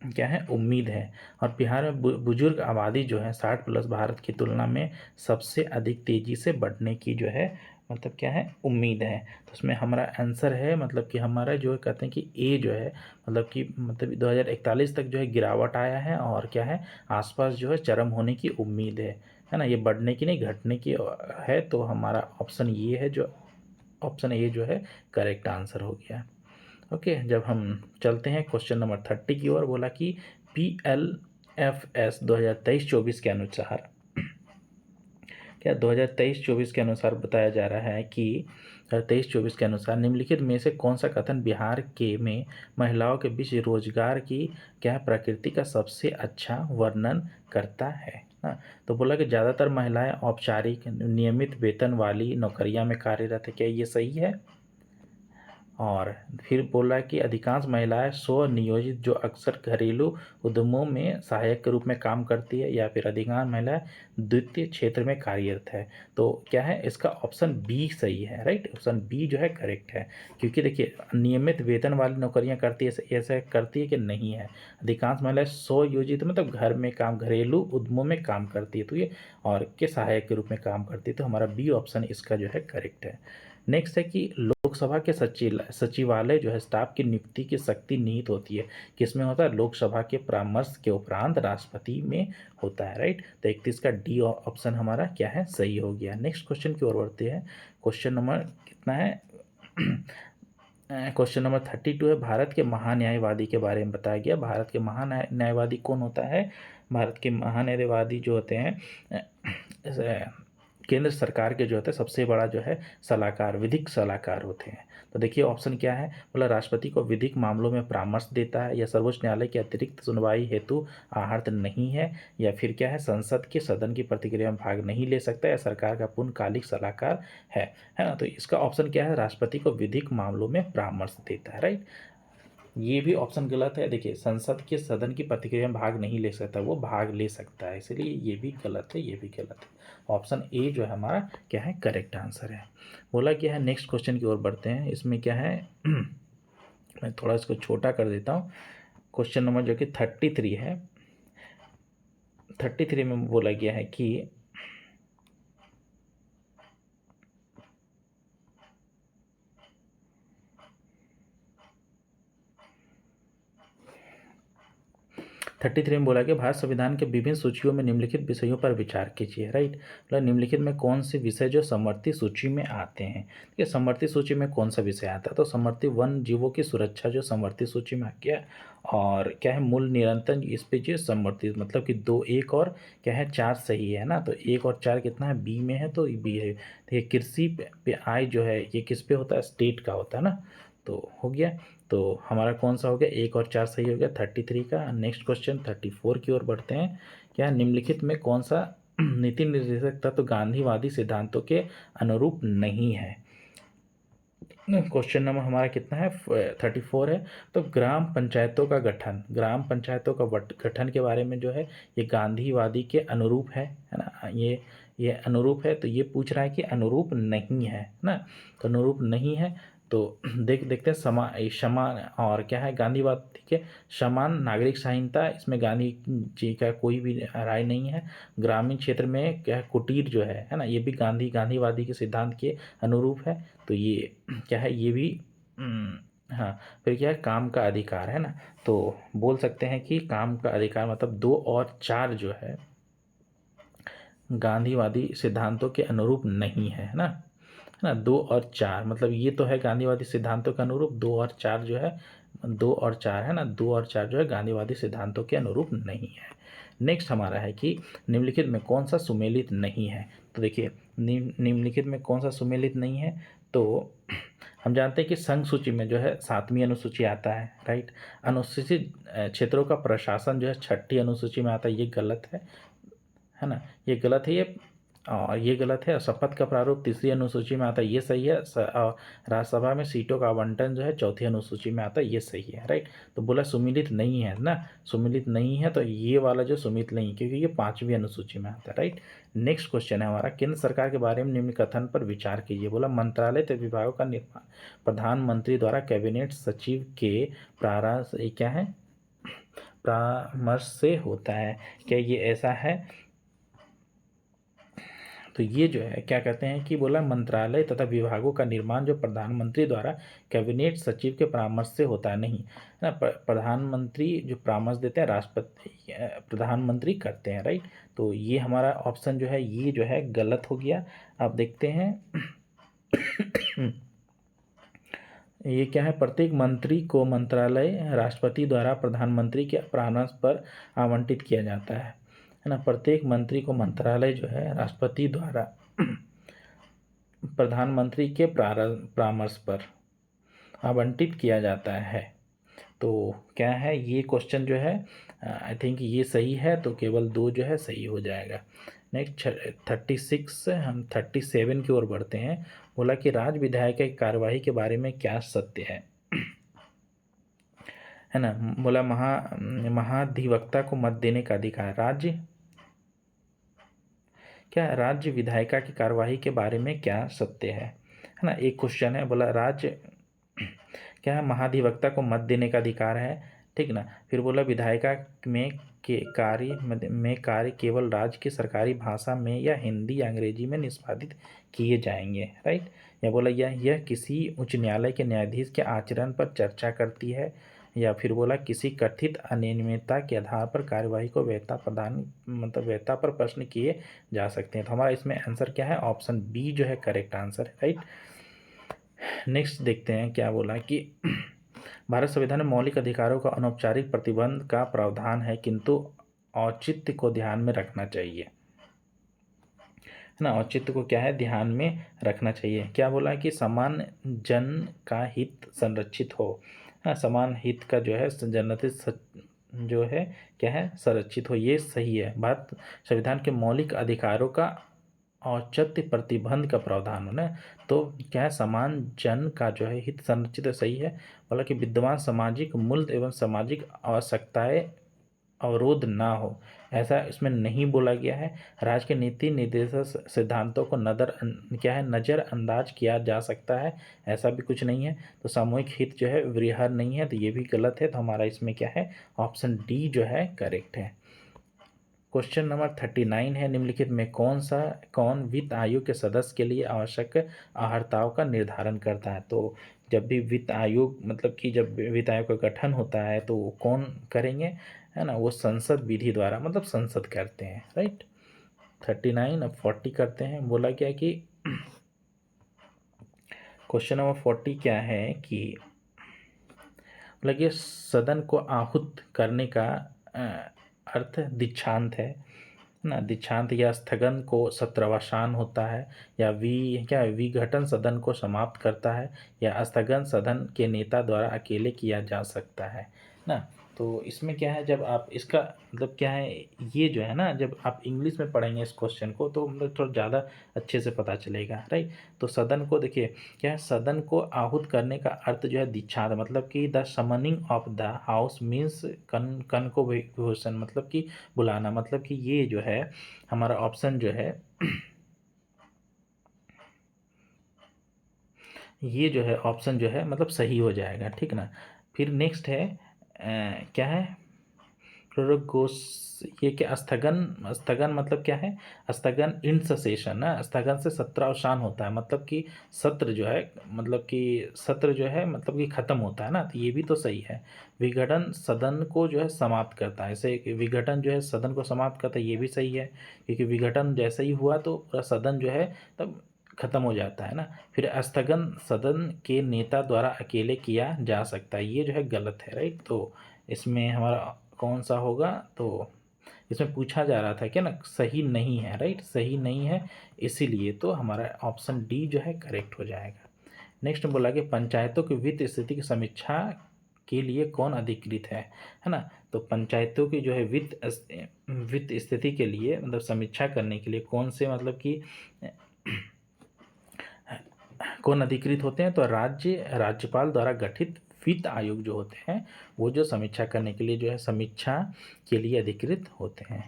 क्या है उम्मीद है। और बिहार में बुजुर्ग आबादी जो है 60+ भारत की तुलना में सबसे अधिक तेज़ी से बढ़ने की जो है मतलब क्या है उम्मीद है। तो उसमें हमारा आंसर है मतलब कि हमारा जो है कहते हैं कि ए जो है मतलब 2041 तक जो है गिरावट आया है और क्या है आसपास जो है चरम होने की उम्मीद है ना, ये बढ़ने की नहीं घटने की है। तो हमारा ऑप्शन ये है, जो ऑप्शन ए जो है करेक्ट आंसर हो गया। ओके, जब हम चलते हैं क्वेश्चन नंबर 30 की ओर। बोला कि PLFS 2023-24 के अनुसार क्या 2023-24 के अनुसार बताया जा रहा है कि 2023-24 के अनुसार निम्नलिखित में से कौन सा कथन बिहार के में महिलाओं के बीच रोजगार की क्या प्रकृति का सबसे अच्छा वर्णन करता है ना। तो बोला कि ज़्यादातर महिलाएं औपचारिक नियमित वेतन वाली नौकरियां में कार्यरत है, क्या ये सही है। और फिर बोला कि अधिकांश महिलाएं स्वनियोजित जो अक्सर घरेलू उद्यमों में सहायक के रूप में काम करती है, या फिर अधिकांश महिलाएं द्वितीय क्षेत्र में कार्यरत है। तो क्या है इसका ऑप्शन बी सही है, राइट। ऑप्शन बी जो है करेक्ट है, क्योंकि देखिए नियमित वेतन वाली नौकरियां करती है, ऐसा करती है कि नहीं है। अधिकांश महिलाएं स्वयोजित मतलब घर में काम घरेलू उद्यमों में काम करती है, तो ये और के सहायक के रूप में काम करती है। तो हमारा बी ऑप्शन इसका जो है करेक्ट है। नेक्स्ट है कि लोकसभा के सचिवालय जो है स्टाफ की नियुक्ति की शक्ति निहित होती है, किसमें होता है, लोकसभा के परामर्श के उपरांत राष्ट्रपति में होता है, राइट। तो 31 का डी ऑप्शन हमारा क्या है सही हो गया। नेक्स्ट क्वेश्चन की ओर बढ़ते हैं। क्वेश्चन नंबर कितना है क्वेश्चन नंबर 32 है। भारत के महान्यायवादी के बारे में बताया गया। भारत के महान्यायवादी कौन होता है, भारत के महान्यायवादी जो होते हैं केंद्र सरकार के जो होते हैं सबसे बड़ा जो है सलाहकार विधिक सलाहकार होते हैं। तो देखिए ऑप्शन क्या है, बोला राष्ट्रपति को विधिक मामलों में परामर्श देता है, या सर्वोच्च न्यायालय की अतिरिक्त सुनवाई हेतु आहर्त नहीं है, या फिर क्या है संसद के सदन की प्रतिक्रिया में भाग नहीं ले सकता, या सरकार का पूर्णकालिक सलाहकार है ना। तो इसका ऑप्शन क्या है, राष्ट्रपति को विधिक मामलों में परामर्श देता है, राइट। ये भी ऑप्शन गलत है। देखिए संसद के सदन की प्रतिक्रिया में भाग नहीं ले सकता, वो भाग ले सकता है, इसलिए ये भी गलत है, ये भी गलत है। ऑप्शन ए जो है हमारा क्या है करेक्ट आंसर है। बोला क्या है, नेक्स्ट क्वेश्चन की ओर बढ़ते हैं। इसमें क्या है मैं थोड़ा इसको छोटा कर देता हूँ। क्वेश्चन नंबर जो कि 33 है, 33 में बोला गया है कि 33 में बोला कि भारत संविधान के विभिन्न सूचियों में निम्नलिखित विषयों पर विचार कीजिए, राइट। मतलब निम्नलिखित में कौन से विषय जो समवर्ती सूची में आते हैं। ठीक है, समवर्ती सूची में कौन सा विषय आता है, तो समवर्ती वन जीवों की सुरक्षा जो समवर्ती सूची में आ गया, और क्या है मूल निरंतर इस पे जो समवर्ती मतलब कि 2 1 और क्या है 4 सही है ना, तो 1 और 4 कितना है बी में है, तो बी है। तो ये कृषि पे आई जो है ये किस पे होता है, स्टेट का होता है ना, तो हो गया। तो हमारा कौन सा हो गया, 1 और 4 सही हो गया 33 का। नेक्स्ट क्वेश्चन 34 की ओर बढ़ते हैं। क्या निम्नलिखित में कौन सा नीति निर्देशक तत्व गांधीवादी सिद्धांतों के अनुरूप नहीं है। क्वेश्चन नंबर हमारा कितना है, 34 है। तो ग्राम पंचायतों का गठन, ग्राम पंचायतों का गठन के बारे में जो है ये गांधीवादी के अनुरूप है ना, ये अनुरूप है, तो ये पूछ रहा है कि अनुरूप नहीं है ना, तो अनुरूप नहीं है। तो देखते हैं समान और क्या है गांधीवादी के समान नागरिक संहिता, इसमें गांधी जी का कोई भी राय नहीं है। ग्रामीण क्षेत्र में क्या है कुटीर जो है ना, ये भी गांधीवादी के सिद्धांत के अनुरूप है। तो ये क्या है, ये भी हाँ। फिर क्या है काम का अधिकार है ना, तो बोल सकते हैं कि काम का अधिकार मतलब 2 और 4 जो है गांधीवादी सिद्धांतों के अनुरूप नहीं है ना, 2 और 4 मतलब ये तो है गांधीवादी सिद्धांतों के अनुरूप, 2 और 4 जो है 2 और 4 है ना, 2 और 4 जो है गांधीवादी सिद्धांतों के अनुरूप नहीं है। नेक्स्ट हमारा है कि निम्नलिखित में कौन सा सुमेलित नहीं है। तो देखिए निम्नलिखित में कौन सा सुमेलित नहीं है, तो हम जानते हैं कि संघ सूची में जो है 7वीं अनुसूची आता है, राइट। अनुसूचित क्षेत्रों का प्रशासन जो है 6ठी अनुसूची में आता है, ये गलत है ना, ये गलत है ये गलत है। शपथ का प्रारूप 3री अनुसूची में आता है, ये सही है। राज्यसभा में सीटों का आवंटन जो है 4थी अनुसूची में आता है, ये सही है, राइट। तो बोला सुमिलित नहीं है ना, सुमिलित नहीं है, तो ये वाला जो सुमिलित नहीं, क्योंकि ये 5वीं अनुसूची में आता है, राइट। नेक्स्ट क्वेश्चन है हमारा, केंद्र सरकार के बारे में निम्न कथन पर विचार कीजिए। बोला मंत्रालय तथा विभागों का निर्माण प्रधानमंत्री द्वारा कैबिनेट सचिव के क्या है परामर्श से होता है, क्या ये ऐसा है। तो ये जो है क्या कहते हैं कि बोला मंत्रालय तथा विभागों का निर्माण जो प्रधानमंत्री द्वारा कैबिनेट सचिव के परामर्श से होता है, नहीं है ना। प्रधानमंत्री जो परामर्श देते हैं राष्ट्रपति प्रधानमंत्री करते हैं, राइट। तो ये हमारा ऑप्शन जो है ये जो है गलत हो गया। अब देखते हैं ये क्या है, प्रत्येक मंत्री को मंत्रालय राष्ट्रपति द्वारा प्रधानमंत्री के परामर्श पर आवंटित किया जाता है ना। प्रत्येक मंत्री को मंत्रालय जो है राष्ट्रपति द्वारा प्रधानमंत्री के परामर्श पर आवंटित किया जाता है। तो क्या है ये क्वेश्चन जो है आई थिंक ये सही है, तो केवल 2 जो है सही हो जाएगा। नेक्स्ट 36 हम 37 की ओर बढ़ते हैं। बोला कि राज्य विधायिका की कार्यवाही के बारे में क्या सत्य है ना। बोला महाधिवक्ता को मत देने का अधिकार, राज्य विधायिका की कार्यवाही के बारे में क्या सत्य है ना। एक क्वेश्चन है, बोला राज्य क्या है महाधिवक्ता को मत देने का अधिकार है, ठीक ना। फिर बोला विधायिका में कार्य केवल राज्य की सरकारी भाषा में या हिंदी या अंग्रेजी में निष्पादित किए जाएंगे, राइट। या बोला यह किसी उच्च न्यायालय के न्यायाधीश के आचरण पर चर्चा करती है, या फिर बोला किसी कथित अनियमितता के आधार पर कार्यवाही को वैधता पर प्रश्न किए जा सकते हैं। तो हमारा इसमें आंसर क्या है, ऑप्शन बी जो है करेक्ट आंसर है, राइट। नेक्स्ट देखते हैं क्या बोला कि भारत संविधान में मौलिक अधिकारों का अनौपचारिक प्रतिबंध का प्रावधान है, किंतु औचित्य को ध्यान में रखना चाहिए, है ना। औचित्य को क्या है ध्यान में रखना चाहिए। क्या बोला कि समान जन का हित संरक्षित हो, है ना। समान हित का जो है जनहित जो है क्या है संरक्षित हो, ये सही है। भारत संविधान के मौलिक अधिकारों का औचित्य प्रतिबंध का प्रावधान होना, तो क्या है समान जन का जो है हित संरक्षित सही है। बोला कि विद्यमान सामाजिक मूल्य एवं सामाजिक आवश्यकताएं अवरोध ना हो, ऐसा इसमें नहीं बोला गया है। राज्य के नीति निर्देशक सिद्धांतों को नज़रअंदाज किया जा सकता है, ऐसा भी कुछ नहीं है। तो सामूहिक हित जो है वृहद नहीं है, तो ये भी गलत है। तो हमारा इसमें क्या है ऑप्शन डी जो है करेक्ट है। क्वेश्चन नंबर 39 है, निम्नलिखित में कौन वित्त आयोग के सदस्य के लिए आवश्यक अर्हताओं का निर्धारण करता है। तो जब भी वित्त आयोग मतलब कि जब वित्त आयोग का गठन होता है तो वो कौन करेंगे, है ना, वो संसद विधि द्वारा मतलब संसद करते हैं, राइट। 39 अब 40 करते हैं। बोला क्या कि क्वेश्चन नंबर 40 क्या है कि मतलब ये सदन को आहूत करने का अ, अर्थ दीक्षांत है ना। दीक्षांत या स्थगन को सत्रावसान होता है, या विघटन सदन को समाप्त करता है, या स्थगन सदन के नेता द्वारा अकेले किया जा सकता है ना। तो इसमें क्या है, जब आप इसका मतलब क्या है, ये जो है ना, जब आप इंग्लिश में पढ़ेंगे इस क्वेश्चन को तो मतलब थोड़ा ज़्यादा अच्छे से पता चलेगा, राइट। तो सदन को देखिए क्या है, सदन को आहूत करने का अर्थ जो है दीक्षांत, मतलब कि the summoning of the house means कन को विभूषण, मतलब कि बुलाना, मतलब कि ये जो है हमारा ऑप्शन जो है ये जो है ऑप्शन जो है मतलब सही हो जाएगा, ठीक ना। फिर नेक्स्ट है क्या है, प्रोरोगोस, ये क्या, स्थगन, स्थगन मतलब क्या है, स्थगन इन सेशन ना, स्थगन से सत्रावसान होता है, मतलब कि सत्र जो है, मतलब कि सत्र जो है मतलब कि खत्म होता है ना, तो ये भी तो सही है। विघटन सदन को जो है समाप्त करता है, ऐसे कि विघटन जो है सदन को समाप्त करता है, ये भी सही है, क्योंकि विघटन जैसे ही हुआ तो पूरा सदन जो है तब खत्म हो जाता है ना। फिर स्थगन सदन के नेता द्वारा अकेले किया जा सकता है, ये जो है गलत है, राइट। तो इसमें हमारा कौन सा होगा, तो इसमें पूछा जा रहा था क्या ना, सही नहीं है, राइट, सही नहीं है, इसीलिए तो हमारा ऑप्शन डी जो है करेक्ट हो जाएगा। नेक्स्ट बोला कि पंचायतों की वित्त स्थिति की समीक्षा के लिए कौन अधिकृत है ना। तो पंचायतों की जो है वित्त स्थिति के लिए मतलब समीक्षा करने के लिए कौन से मतलब कि कौन अधिकृत होते हैं, तो राज्यपाल द्वारा गठित वित्त आयोग जो होते हैं वो जो समीक्षा करने के लिए जो है समीक्षा के लिए अधिकृत होते हैं।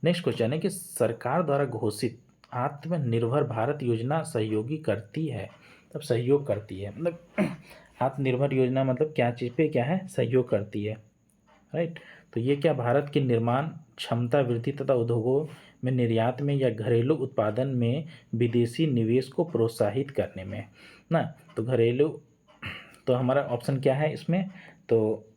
नेक्स्ट क्वेश्चन है कि सरकार द्वारा घोषित आत्मनिर्भर भारत योजना सहयोगी करती है, तब सहयोग करती है मतलब आत्मनिर्भर योजना मतलब क्या चीज़ पे क्या है, सहयोग करती है, राइट। तो ये क्या, भारत की निर्माण क्षमता वृद्धि तथा उद्योगों में निर्यात में या घरेलू उत्पादन में विदेशी निवेश को प्रोत्साहित करने में ना। तो घरेलू, तो हमारा ऑप्शन क्या है इसमें, तो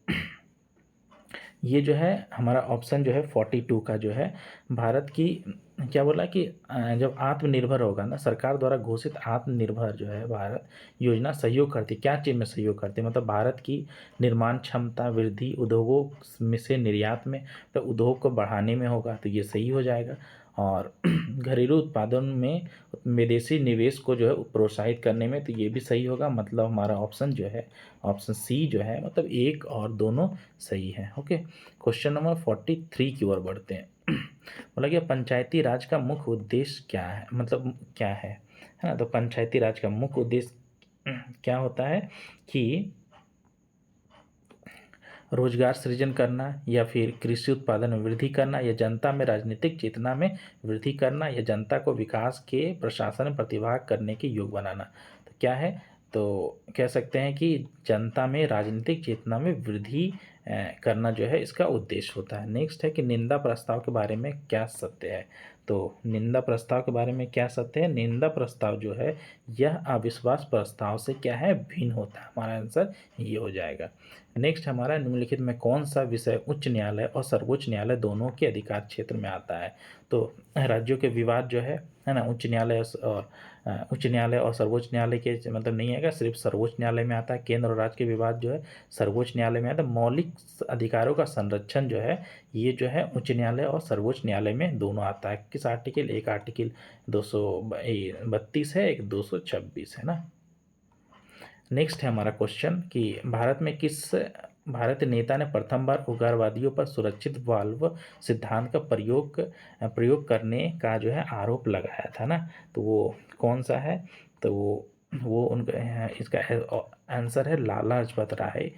ये जो है हमारा ऑप्शन जो है 42 का जो है भारत की क्या बोला कि जब आत्मनिर्भर होगा ना, सरकार द्वारा घोषित आत्मनिर्भर जो है भारत योजना सहयोग करती, क्या चीज़ में सहयोग करती, मतलब भारत की निर्माण क्षमता वृद्धि उद्योगों में से निर्यात में, तो उद्योग को बढ़ाने में होगा, तो ये सही हो जाएगा। और घरेलू उत्पादन में विदेशी निवेश को जो है प्रोत्साहित करने में, तो ये भी सही होगा, मतलब हमारा ऑप्शन जो है ऑप्शन सी जो है मतलब एक और दोनों सही है। ओके, क्वेश्चन नंबर 43 की ओर बढ़ते हैं। बोला कि पंचायती राज का मुख्य उद्देश्य क्या है, मतलब क्या है ना। तो पंचायती राज का मुख्य उद्देश्य क्या होता है कि रोजगार सृजन करना, या फिर कृषि उत्पादन में वृद्धि करना, या जनता में राजनीतिक चेतना में वृद्धि करना, या जनता को विकास के प्रशासन में प्रतिभाग करने के योग्य बनाना। तो क्या है, तो कह सकते हैं कि जनता में राजनीतिक चेतना में वृद्धि करना जो है इसका उद्देश्य होता है। नेक्स्ट है कि निंदा प्रस्ताव के बारे में क्या सत्य है, तो निंदा प्रस्ताव के बारे में क्या सत्य है, निंदा प्रस्ताव जो है यह अविश्वास प्रस्ताव से क्या है, भिन्न होता है, हमारा आंसर ये हो जाएगा। नेक्स्ट हमारा निम्नलिखित में कौन सा विषय उच्च न्यायालय और सर्वोच्च न्यायालय दोनों के अधिकार क्षेत्र में आता है। तो राज्यों के विवाद जो है ना, उच्च न्यायालय और उच्च न्यायालय और सर्वोच्च न्यायालय के मतलब नहीं आएगा, सिर्फ सर्वोच्च न्यायालय में आता है। केंद्र और राज्य के विवाद जो है सर्वोच्च न्यायालय में आता है। मौलिक अधिकारों का संरक्षण जो है ये जो है उच्च न्यायालय और सर्वोच्च न्यायालय में दोनों आता है। किस आर्टिकल, एक आर्टिकल 232 है, एक 226 है ना। नेक्स्ट है हमारा क्वेश्चन कि भारत में किस भारतीय नेता ने प्रथम बार उग्रवादियों पर सुरक्षित वाल्व सिद्धांत का प्रयोग करने का जो है आरोप लगाया था ना। तो वो कौन सा है, तो वो उनका इसका आंसर है Lala Lajpat Rai,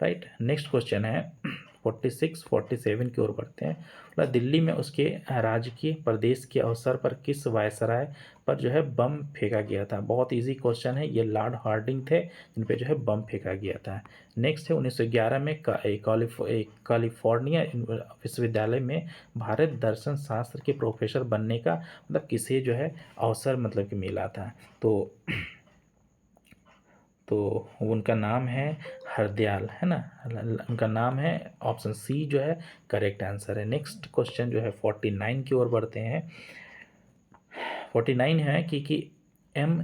right. Next question है 46 47 की ओर बढ़ते हैं। मतलब दिल्ली में उसके राजकीय प्रदेश के अवसर पर किस वायसराय पर जो है बम फेंका गया था। बहुत इजी क्वेश्चन है, ये लॉर्ड हार्डिंग थे जिन पे जो है बम फेंका गया था। नेक्स्ट है 1911 में कैलिफोर्निया विश्वविद्यालय में भारत दर्शन शास्त्र के प्रोफेसर बनने का मतलब किसे जो है अवसर मतलब कि मिला था। तो तो उनका नाम है हरदयाल, है ना, उनका नाम है। ऑप्शन सी जो है करेक्ट आंसर है। नेक्स्ट क्वेश्चन जो है 49 की ओर बढ़ते हैं। 49 है कि एम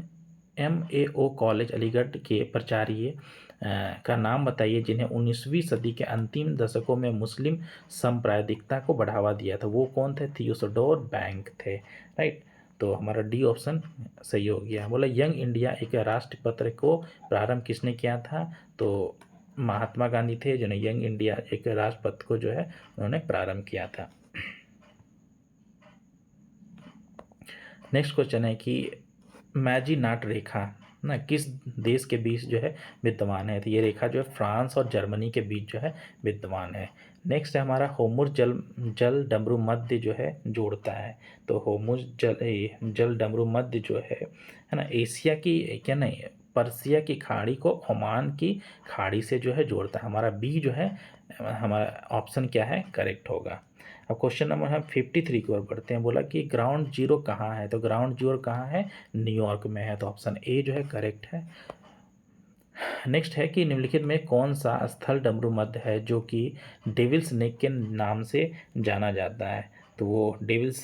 MAO कॉलेज अलीगढ़ के प्राचार्य का नाम बताइए जिन्हें 19वीं सदी के अंतिम दशकों में मुस्लिम सांप्रदायिकता को बढ़ावा दिया था। वो कौन थे? थियोडोर बैंक थे, राइट। तो हमारा डी ऑप्शन सही हो गया। बोला यंग इंडिया एक राष्ट्र पत्र को प्रारंभ किसने किया था? तो महात्मा गांधी थे जिन्हें यंग इंडिया एक राष्ट्र पत्र को जो है उन्होंने प्रारंभ किया था। नेक्स्ट क्वेश्चन है कि मैजीनाट रेखा ना किस देश के बीच जो है विद्यमान है? तो ये रेखा जो है फ्रांस और जर्मनी के बीच जो है विद्यमान है। नेक्स्ट है हमारा होमुज जल जल डमरू मध्य जो है जोड़ता है। तो होमुज जल डमरू मध्य जो है ना, एशिया की क्या नहीं, पर्सिया की खाड़ी को ओमान की खाड़ी से जो है जोड़ता है। हमारा बी जो है हमारा ऑप्शन क्या है? करेक्ट होगा। अब क्वेश्चन नंबर हम 53 की ओर बढ़ते हैं। बोला कि ग्राउंड जीरो कहाँ है? तो ग्राउंड जीरो कहाँ है? न्यूयॉर्क में है। तो ऑप्शन ए जो है करेक्ट है। नेक्स्ट है कि निम्नलिखित में कौन सा स्थल डमरू मध्य है जो कि डेविल्स नेक के नाम से जाना जाता है? तो वो डेविल्स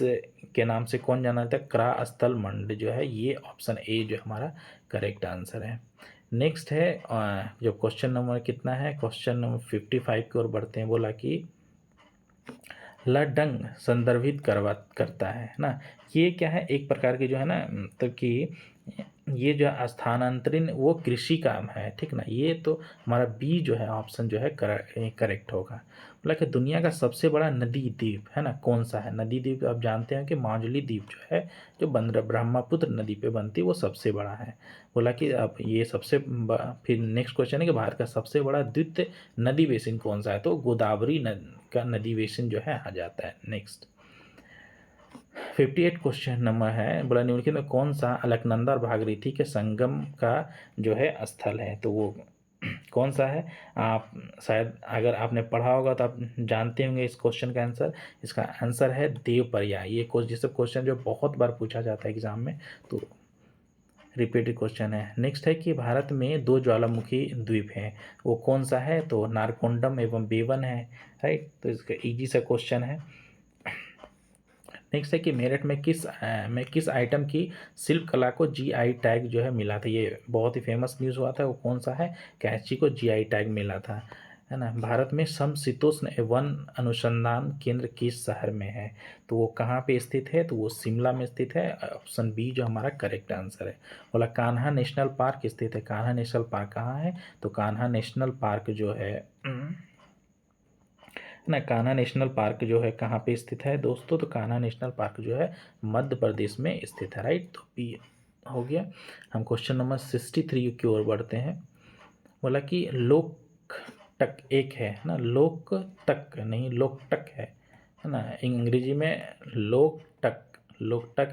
के नाम से कौन जाना जाता है? क्रा स्थल मंड जो है, ये ऑप्शन ए जो हमारा करेक्ट आंसर है। नेक्स्ट है जो क्वेश्चन नंबर कितना है, क्वेश्चन नंबर 55 की ओर बढ़ते हैं। बोला कि लडंग संदर्भित करता है ना, ये क्या है? एक प्रकार की जो है ना, तो कि ये जो स्थानांतरण वो कृषि काम है, ठीक ना। ये तो हमारा बी जो है ऑप्शन जो है करेक्ट होगा। बोला कि दुनिया का सबसे बड़ा नदी द्वीप है ना कौन सा है? नदी द्वीप आप जानते हैं कि माजुली द्वीप जो है जो ब्रह्मपुत्र नदी पे बनती है वो सबसे बड़ा है। बोला कि अब ये फिर नेक्स्ट क्वेश्चन है कि भारत का सबसे बड़ा द्वितीय नदी बेसिन कौन सा है? तो गोदावरी का नदी बेसिन जो है आ जाता है। नेक्स्ट 58 क्वेश्चन नंबर है। बोला निम्नलिखित में कौन सा अलकनंदा और भागीरथी के संगम का जो है स्थल है? तो वो कौन सा है? आप शायद अगर आपने पढ़ा होगा तो आप जानते होंगे इस क्वेश्चन का आंसर। इसका आंसर है देवप्रयाग। ये जैसे क्वेश्चन जो बहुत बार पूछा जाता है एग्जाम में, तो रिपीटेड क्वेश्चन है। नेक्स्ट है कि भारत में दो ज्वालामुखी द्वीप हैं, वो कौन सा है? तो नारकोंडम एवं बेवन है, राइट। तो इसका इजी सा क्वेश्चन है। नेक्स्ट है कि मेरठ में किस आइटम की शिल्प कला को GI टैग जो है मिला था? ये बहुत ही फेमस न्यूज़ हुआ था। वो कौन सा है? कैंची को GI टैग मिला था, है ना। भारत में समशीतोष्ण वन अनुसंधान केंद्र किस शहर में है? तो वो कहाँ पे स्थित है? तो वो शिमला में स्थित है। ऑप्शन बी जो हमारा करेक्ट आंसर है। बोला कान्हा नेशनल पार्क स्थित है। कान्हा नेशनल पार्क कहाँ है? तो कान्हा नेशनल पार्क जो है ना, कान्हा नेशनल पार्क जो है कहाँ पे स्थित है दोस्तों? तो कान्हा नेशनल पार्क जो है मध्य प्रदेश में स्थित है, राइट। तो बी हो गया। हम क्वेश्चन नंबर 63 की ओर बढ़ते हैं। बोला कि लोकटक एक है ना, लोकटक नहीं लोकटक है ना। अंग्रेजी में लोकटक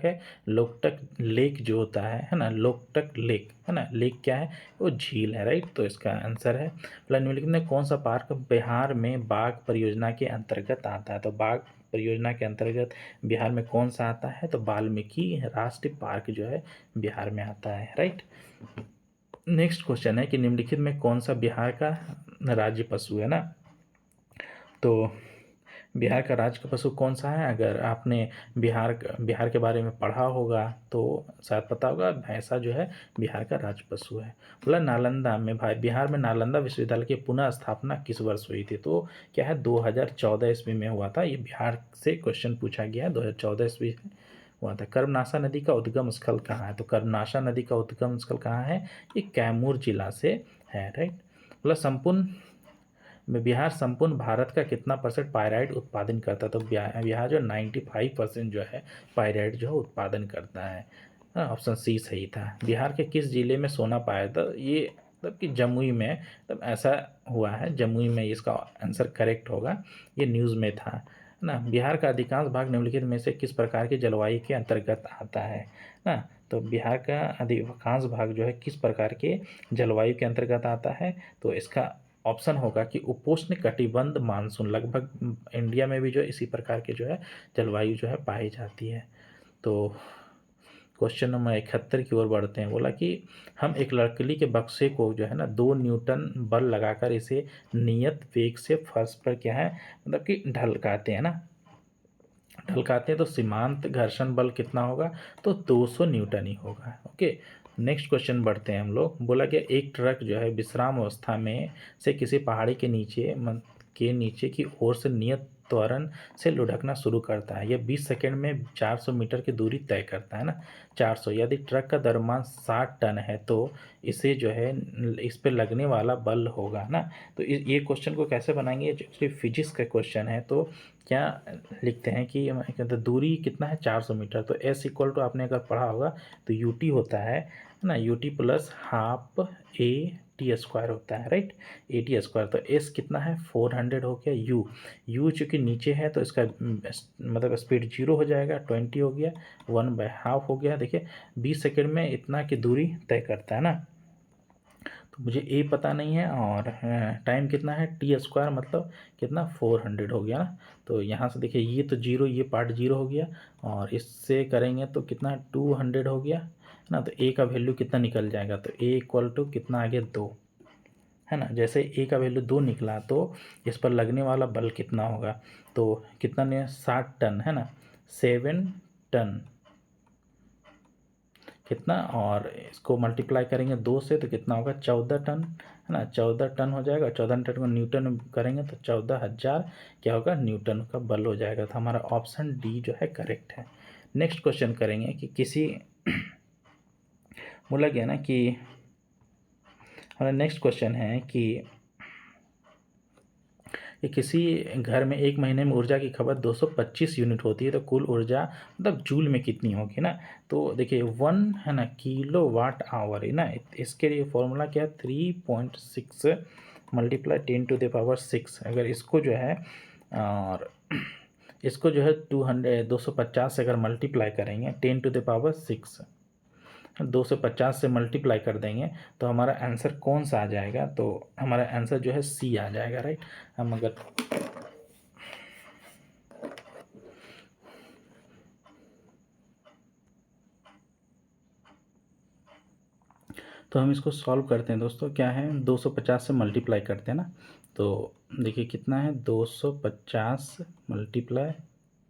है। लोकटक लेक जो होता है ना, लोकटक लेक है ना। लेक क्या है? वो झील है, राइट। तो इसका आंसर है। प्लान निम्नलिखित में कौन सा पार्क बिहार में बाघ परियोजना के अंतर्गत आता है? तो बाघ परियोजना के अंतर्गत बिहार में कौन सा आता है? तो वाल्मीकि राष्ट्रीय पार्क जो है बिहार में आता है, राइट। नेक्स्ट क्वेश्चन है कि निम्नलिखित में कौन सा बिहार का राज्य पशु है ना। तो बिहार का राज्य पशु कौन सा है? अगर आपने बिहार के बारे में पढ़ा होगा तो शायद पता होगा, भैंसा जो है बिहार का राज्य पशु है। बोला नालंदा में बिहार में नालंदा विश्वविद्यालय की पुनः स्थापना किस वर्ष हुई थी? तो क्या है 2014 ईस्वी में हुआ था। ये बिहार से क्वेश्चन पूछा गया है, 2014 ईस्वी में हुआ था। कर्मनाशा नदी का उद्गम स्थल कहाँ है? तो कर्मनाशा नदी का उद्गम स्थल कहाँ है? ये कैमूर जिला से है, राइट। बोला बिहार संपूर्ण भारत का कितना परसेंट पायराइट उत्पादन करता है? तो बिहार जो 95% जो है पायराइट जो है उत्पादन करता है। ऑप्शन सी सही था। बिहार के किस जिले में सोना पाया था? ये मतलब कि जमुई में, तब ऐसा हुआ है जमुई में, इसका आंसर करेक्ट होगा। ये न्यूज़ में था ना। बिहार का अधिकांश भाग निम्नलिखित में से किस प्रकार की जलवायु के अंतर्गत आता है ना। तो बिहार का अधिकांश भाग जो है किस प्रकार के जलवायु के अंतर्गत आता है? तो इसका ऑप्शन होगा कि उपोष्ण कटिबंध मानसून। लगभग इंडिया में भी जो इसी प्रकार के जो है जलवायु जो है पाई जाती है। तो क्वेश्चन नंबर 71 की ओर बढ़ते हैं। बोला कि हम एक लकड़ी के बक्से को जो है ना 2 न्यूटन बल लगाकर इसे नियत वेग से फर्श पर क्या है मतलब कि ढलकाते हैं ना, ढलकाते हैं तो सीमांत घर्षण बल कितना होगा, तो 200 न्यूटन ही होगा। ओके, नेक्स्ट क्वेश्चन बढ़ते हैं हम लोग। बोला कि एक ट्रक जो है विश्राम अवस्था में से किसी पहाड़ी के नीचे की ओर से नियत त्वरण से लुढ़कना शुरू करता है। यह 20 सेकंड में 400 मीटर की दूरी तय करता है ना, 400। यदि ट्रक का द्रव्यमान 60 टन है तो इसे जो है इस पे लगने वाला बल होगा ना। तो ये क्वेश्चन को कैसे बनाएंगे, एक्चुअली फिजिक्स का क्वेश्चन है। तो क्या लिखते हैं कि कहते दूरी कितना है 400 मीटर, तो एस इक्वल टू आपने अगर पढ़ा होगा तो यू टी होता है ना, U T plus half A T square होता है, राइट, ए टी स्क्वायर। तो एस कितना है 400 हो गया, यू चूँकि नीचे है तो इसका मतलब स्पीड 0 हो जाएगा, 20 हो गया, 1/2 हो गया। देखिए 20 सेकेंड में इतना की दूरी तय करता है ना। तो मुझे ए पता नहीं है और टाइम कितना है टी स्क्वायर मतलब कितना 400 हो गया ना। तो यहाँ से देखिए ये तो जीरो, ये पार्ट जीरो हो गया और इससे करेंगे तो कितना 200 हो गया ना। तो ए का वैल्यू कितना निकल जाएगा, तो ए इक्वल टू कितना आ गया 2 है ना। जैसे ए का वैल्यू 2 निकला तो इस पर लगने वाला बल कितना होगा, तो कितना ने 60 टन है ना, 7 टन कितना, और इसको मल्टीप्लाई करेंगे 2 से तो कितना होगा 14 टन है ना, 14 टन हो जाएगा। 14 टन को न्यूटन में करेंगे तो 14,000 क्या होगा न्यूटन का बल हो जाएगा। तो हमारा ऑप्शन डी जो है करेक्ट है। नेक्स्ट क्वेश्चन करेंगे कि किसी बोला गया ना कि हमारा नेक्स्ट क्वेश्चन है कि किसी घर में एक महीने में ऊर्जा की खपत 225 यूनिट होती है तो कुल ऊर्जा मतलब जूल में कितनी होगी ना। तो देखिए 1 है ना किलो वाट आवर है ना, इसके लिए फॉर्मूला क्या है 3.6 मल्टीप्लाई 10⁻⁶। अगर इसको जो है और इसको जो है 250 से अगर मल्टीप्लाई करेंगे 10⁻⁶, 250 से मल्टीप्लाई कर देंगे तो हमारा आंसर कौन सा आ जाएगा, तो हमारा आंसर जो है सी आ जाएगा, राइट। हम अगर तो हम इसको सॉल्व करते हैं दोस्तों। क्या है 250 से मल्टीप्लाई करते हैं ना, तो देखिए कितना है 250 मल्टीप्लाई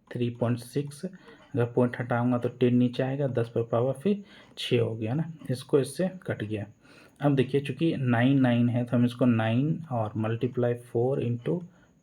3.6, अगर पॉइंट हटाऊंगा तो 10 नीचे आएगा, 10 पर पावर फिर 6 हो गया ना, इसको इससे कट गया। अब देखिए चूँकि 9 है तो हम इसको 9 और मल्टीप्लाई 4 ×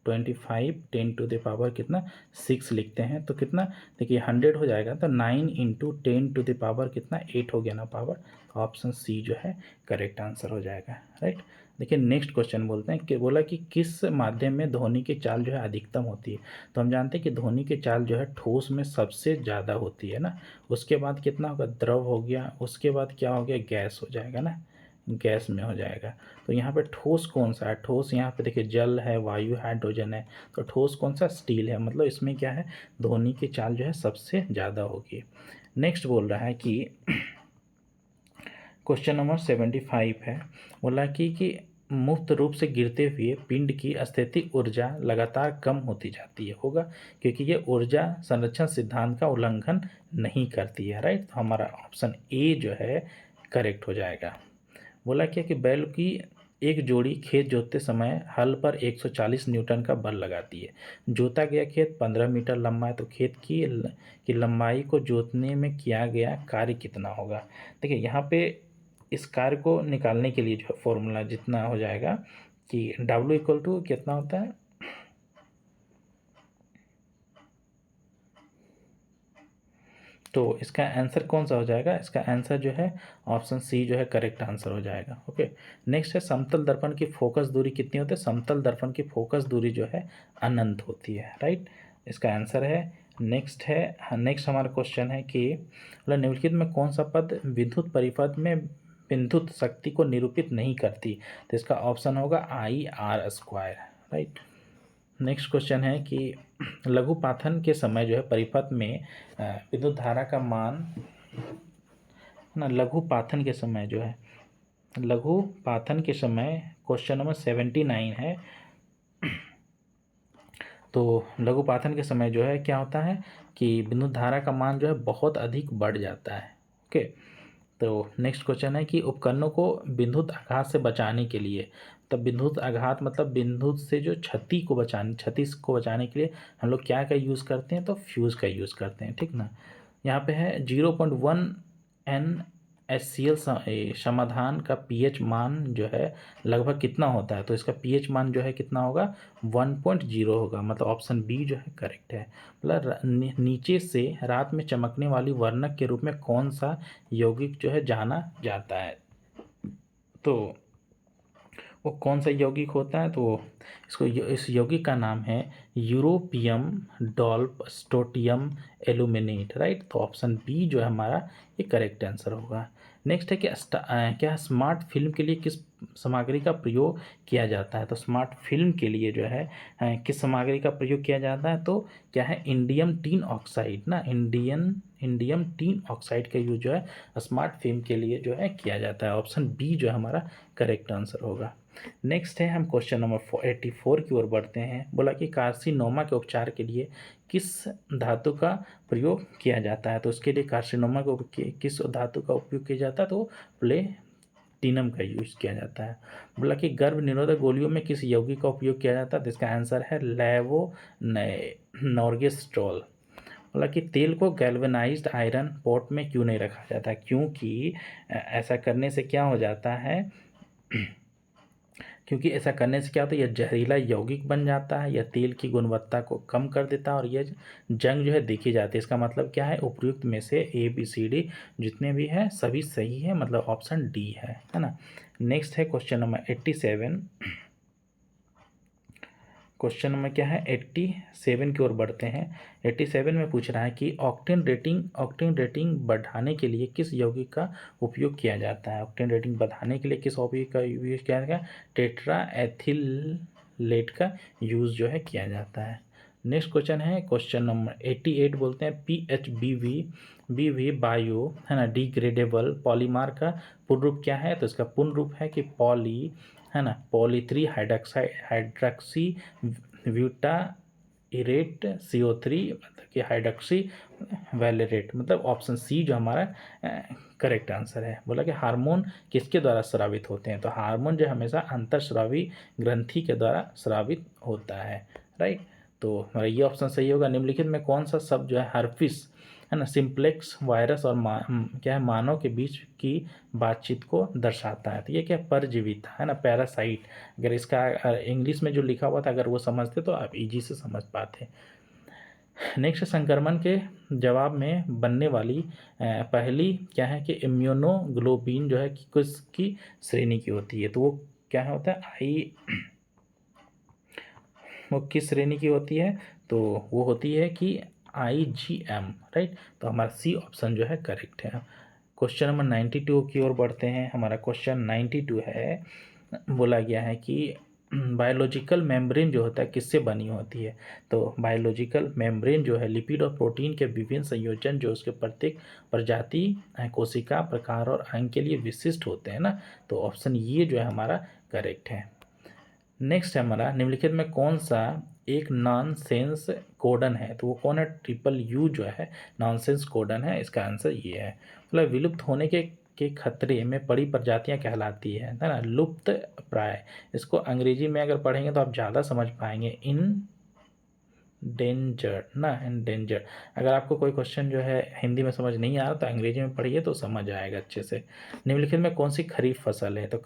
25 10⁻, कितना 6 लिखते हैं। तो कितना देखिए 100 हो जाएगा, तो 9 × 10⁻, कितना 8 हो गया ना पावर। ऑप्शन सी जो है करेक्ट आंसर हो जाएगा, राइट। देखिए नेक्स्ट क्वेश्चन बोलते हैं कि बोला कि किस माध्यम में ध्वनि की चाल जो है अधिकतम होती है। तो हम जानते हैं कि ध्वनि की चाल जो है ठोस में सबसे ज़्यादा होती है ना, उसके बाद कितना होगा द्रव हो गया, उसके बाद क्या हो गया गैस हो जाएगा ना, गैस में हो जाएगा। तो यहाँ पे ठोस कौन सा है, ठोस यहाँ पे देखिए जल है, वायु है, हाइड्रोजन है। तो ठोस कौन सा स्टील है, मतलब इसमें क्या है ध्वनि की चाल जो है सबसे ज़्यादा होगी। नेक्स्ट बोल रहा है कि क्वेश्चन नंबर 75 है। बोला कि मुक्त रूप से गिरते हुए पिंड की स्थितिक ऊर्जा लगातार कम होती जाती है, होगा क्योंकि ये ऊर्जा संरक्षण सिद्धांत का उल्लंघन नहीं करती है, राइट। तो हमारा ऑप्शन ए जो है करेक्ट हो जाएगा। बोला क्या कि बैल की एक जोड़ी खेत जोतते समय हल पर 140 न्यूटन का बल लगाती है। जोता गया खेत 15 मीटर लंबा है तो खेत की लंबाई को जोतने में किया गया कार्य कितना होगा। देखिए यहाँ पे इस कार्य को निकालने के लिए जो फॉर्मूला जितना हो जाएगा कि W इक्वल टू कितना होता है, तो इसका आंसर कौन सा हो जाएगा, इसका आंसर जो है ऑप्शन सी जो है करेक्ट आंसर हो जाएगा। ओके, नेक्स्ट है समतल दर्पण की फोकस दूरी कितनी होती है। समतल दर्पण की फोकस दूरी जो है अनंत होती है, राइट, इसका आंसर है। नेक्स्ट हमारा क्वेश्चन है कि निम्नलिखित में कौन सा पद विद्युत परिपथ में विद्युत शक्ति को निरूपित नहीं करती, तो इसका ऑप्शन होगा IR², राइट। नेक्स्ट क्वेश्चन है कि लघुपाथन के समय जो है परिपथ में विद्युत धारा का मान ना, लघुपाथन के समय जो है लघुपाथन के समय क्वेश्चन नंबर 79 है। तो लघुपाथन के समय जो है क्या होता है कि विद्युत धारा का मान जो है बहुत अधिक बढ़ जाता है, ओके। तो नेक्स्ट क्वेश्चन है कि उपकरणों को विद्युत आघात से बचाने के लिए, तब विद्युत आघात मतलब विद्युत से जो क्षति को बचाने के लिए हम लोग क्या का यूज़ करते हैं, तो फ्यूज़ का यूज़ करते हैं, ठीक ना। यहाँ पे है 0.1 NaCl समाधान का pH मान जो है लगभग कितना होता है, तो इसका pH मान जो है कितना होगा, 1.0 होगा, मतलब ऑप्शन बी जो है करेक्ट है। मतलब नीचे से रात में चमकने वाली वर्णक के रूप में कौन सा यौगिक जो है जाना जाता है, तो वो कौन सा यौगिक होता है, तो इस यौगिक का नाम है यूरोपियम डॉल्फ स्टोटियम एल्यूमिनेट, राइट। तो ऑप्शन बी जो है हमारा ये करेक्ट आंसर होगा। नेक्स्ट है कि क्या स्मार्ट फिल्म के लिए किस सामग्री का प्रयोग किया जाता है, तो स्मार्ट फिल्म के लिए जो है किस सामग्री का प्रयोग किया जाता है, तो क्या है इंडियम टिन ऑक्साइड ना, इंडियम टिन ऑक्साइड का यूज जो है स्मार्ट फिल्म के लिए जो है किया जाता है। ऑप्शन बी जो है हमारा करेक्ट आंसर होगा। नेक्स्ट है हम क्वेश्चन नंबर 84 की ओर बढ़ते हैं। बोला कि कार्सिनोमा के उपचार के लिए किस धातु का प्रयोग किया जाता है, तो उसके लिए कार्सिनोमा को किस धातु का उपयोग किया जाता है, तो प्लेटिनम का यूज किया जाता है। बोला कि गर्भ निरोधक गोलियों में किस यौगिक का उपयोग किया जाता है, तो इसका आंसर है नॉर्गेस्ट्रॉल। बोला कि तेल को गैल्वेनाइज्ड आयरन पॉट में क्यों नहीं रखा जाता, क्योंकि ऐसा करने से क्या हो जाता है क्योंकि ऐसा करने से क्या होता है, यह जहरीला यौगिक बन जाता है, यह तेल की गुणवत्ता को कम कर देता है और यह जंग जो है देखी जाती है। इसका मतलब क्या है, उपयुक्त में से ABCD जितने भी हैं सभी सही है, मतलब ऑप्शन डी है ना। नेक्स्ट है क्वेश्चन नंबर 87। क्वेश्चन नंबर क्या है 87 की ओर बढ़ते हैं। 87 में पूछ रहा है कि ऑक्टेन रेटिंग बढ़ाने के लिए किस यौगिक का उपयोग किया जाता है। ऑक्टेन रेटिंग बढ़ाने के लिए किस यौगिक का यूज किया जाता है, टेट्रा एथिलेट का यूज़ जो है किया जाता है। नेक्स्ट क्वेश्चन है क्वेश्चन नंबर 88, बोलते हैं PHBV बायो है ना डिग्रेडेबल पॉलीमर का पूर्ण रूप क्या है, तो इसका पूर्ण रूप है कि है ना पॉली3 हाइड्रॉक्सी ब्यूटा इरेट CO3, मतलब कि हाइड्रॉक्सी वैलेरेट, मतलब ऑप्शन सी जो हमारा करेक्ट आंसर है। बोला कि हार्मोन किसके द्वारा स्रावित होते हैं, तो हार्मोन जो हमेशा अंतःस्रावी ग्रंथि के द्वारा स्रावित होता है, राइट। तो हमारा ये ऑप्शन सही होगा। निम्नलिखित में कौन सा शब्द जो है हर्पिस है ना सिंप्लेक्स वायरस और क्या है मानव के बीच की बातचीत को दर्शाता है, तो ये क्या परजीवी था है ना, पैरासाइट। अगर इसका इंग्लिश में जो लिखा हुआ था अगर वो समझते तो आप इजी से समझ पाते। नेक्स्ट संक्रमण के जवाब में बनने वाली पहली क्या है कि इम्यूनोग्लोबिन जो है कि किसकी श्रेणी की होती है, तो वो क्या होता है वो किस श्रेणी की होती है, तो वो होती है कि IgM, राइट। तो हमारा सी ऑप्शन जो है करेक्ट है। क्वेश्चन नंबर 92 की ओर बढ़ते हैं। हमारा क्वेश्चन 92 है, बोला गया है कि बायोलॉजिकल मेम्ब्रेन जो होता है किससे बनी होती है, तो बायोलॉजिकल मेम्ब्रेन जो है लिपिड और प्रोटीन के विभिन्न संयोजन जो उसके प्रत्येक प्रजाति कोशिका प्रकार और अंग के लिए विशिष्ट होते हैं ना, तो ऑप्शन ये जो है हमारा करेक्ट है। नेक्स्ट है हमारा निम्नलिखित में कौन सा एक नॉनसेंस कोडन है, तो वो कौन है, U जो है नॉनसेंस कोडन है, इसका आंसर ये है। मतलब विलुप्त होने के खतरे में पड़ी प्रजातियां कहलाती है ना, लुप्त प्राय। इसको अंग्रेजी में अगर पढ़ेंगे तो आप ज़्यादा समझ पाएंगे, इंडेंजर्ड। अगर आपको कोई क्वेश्चन जो है हिंदी में समझ नहीं आ रहा तो अंग्रेजी में पढ़िए तो समझ आएगा अच्छे से। निम्नलिखित में कौन सी खरीफ फसल है, तो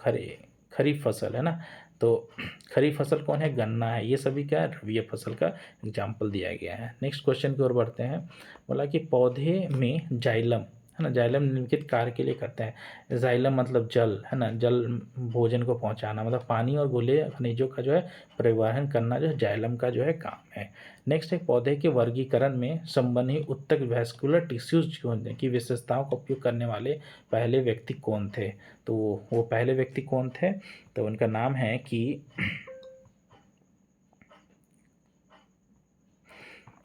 खरीफ फसल है ना, तो खरीफ फसल कौन है, गन्ना है। ये सभी क्या है, रबी फसल का एग्जाम्पल दिया गया है। नेक्स्ट क्वेश्चन की ओर बढ़ते हैं। बोला कि पौधे में जाइलम है ना, जाइलम निम्नलिखित कार्य के लिए करते हैं। जाइलम मतलब जल है ना, जल भोजन को पहुंचाना, मतलब पानी और घुले खनिजों का जो है परिवहन करना जो है जाइलम का जो है काम है। नेक्स्ट है पौधे के वर्गीकरण में संबंधित उत्तक वैस्कुलर टिश्यूज की विशेषताओं का उपयोग करने वाले पहले व्यक्ति कौन थे, तो वो पहले व्यक्ति कौन थे, तो उनका नाम है कि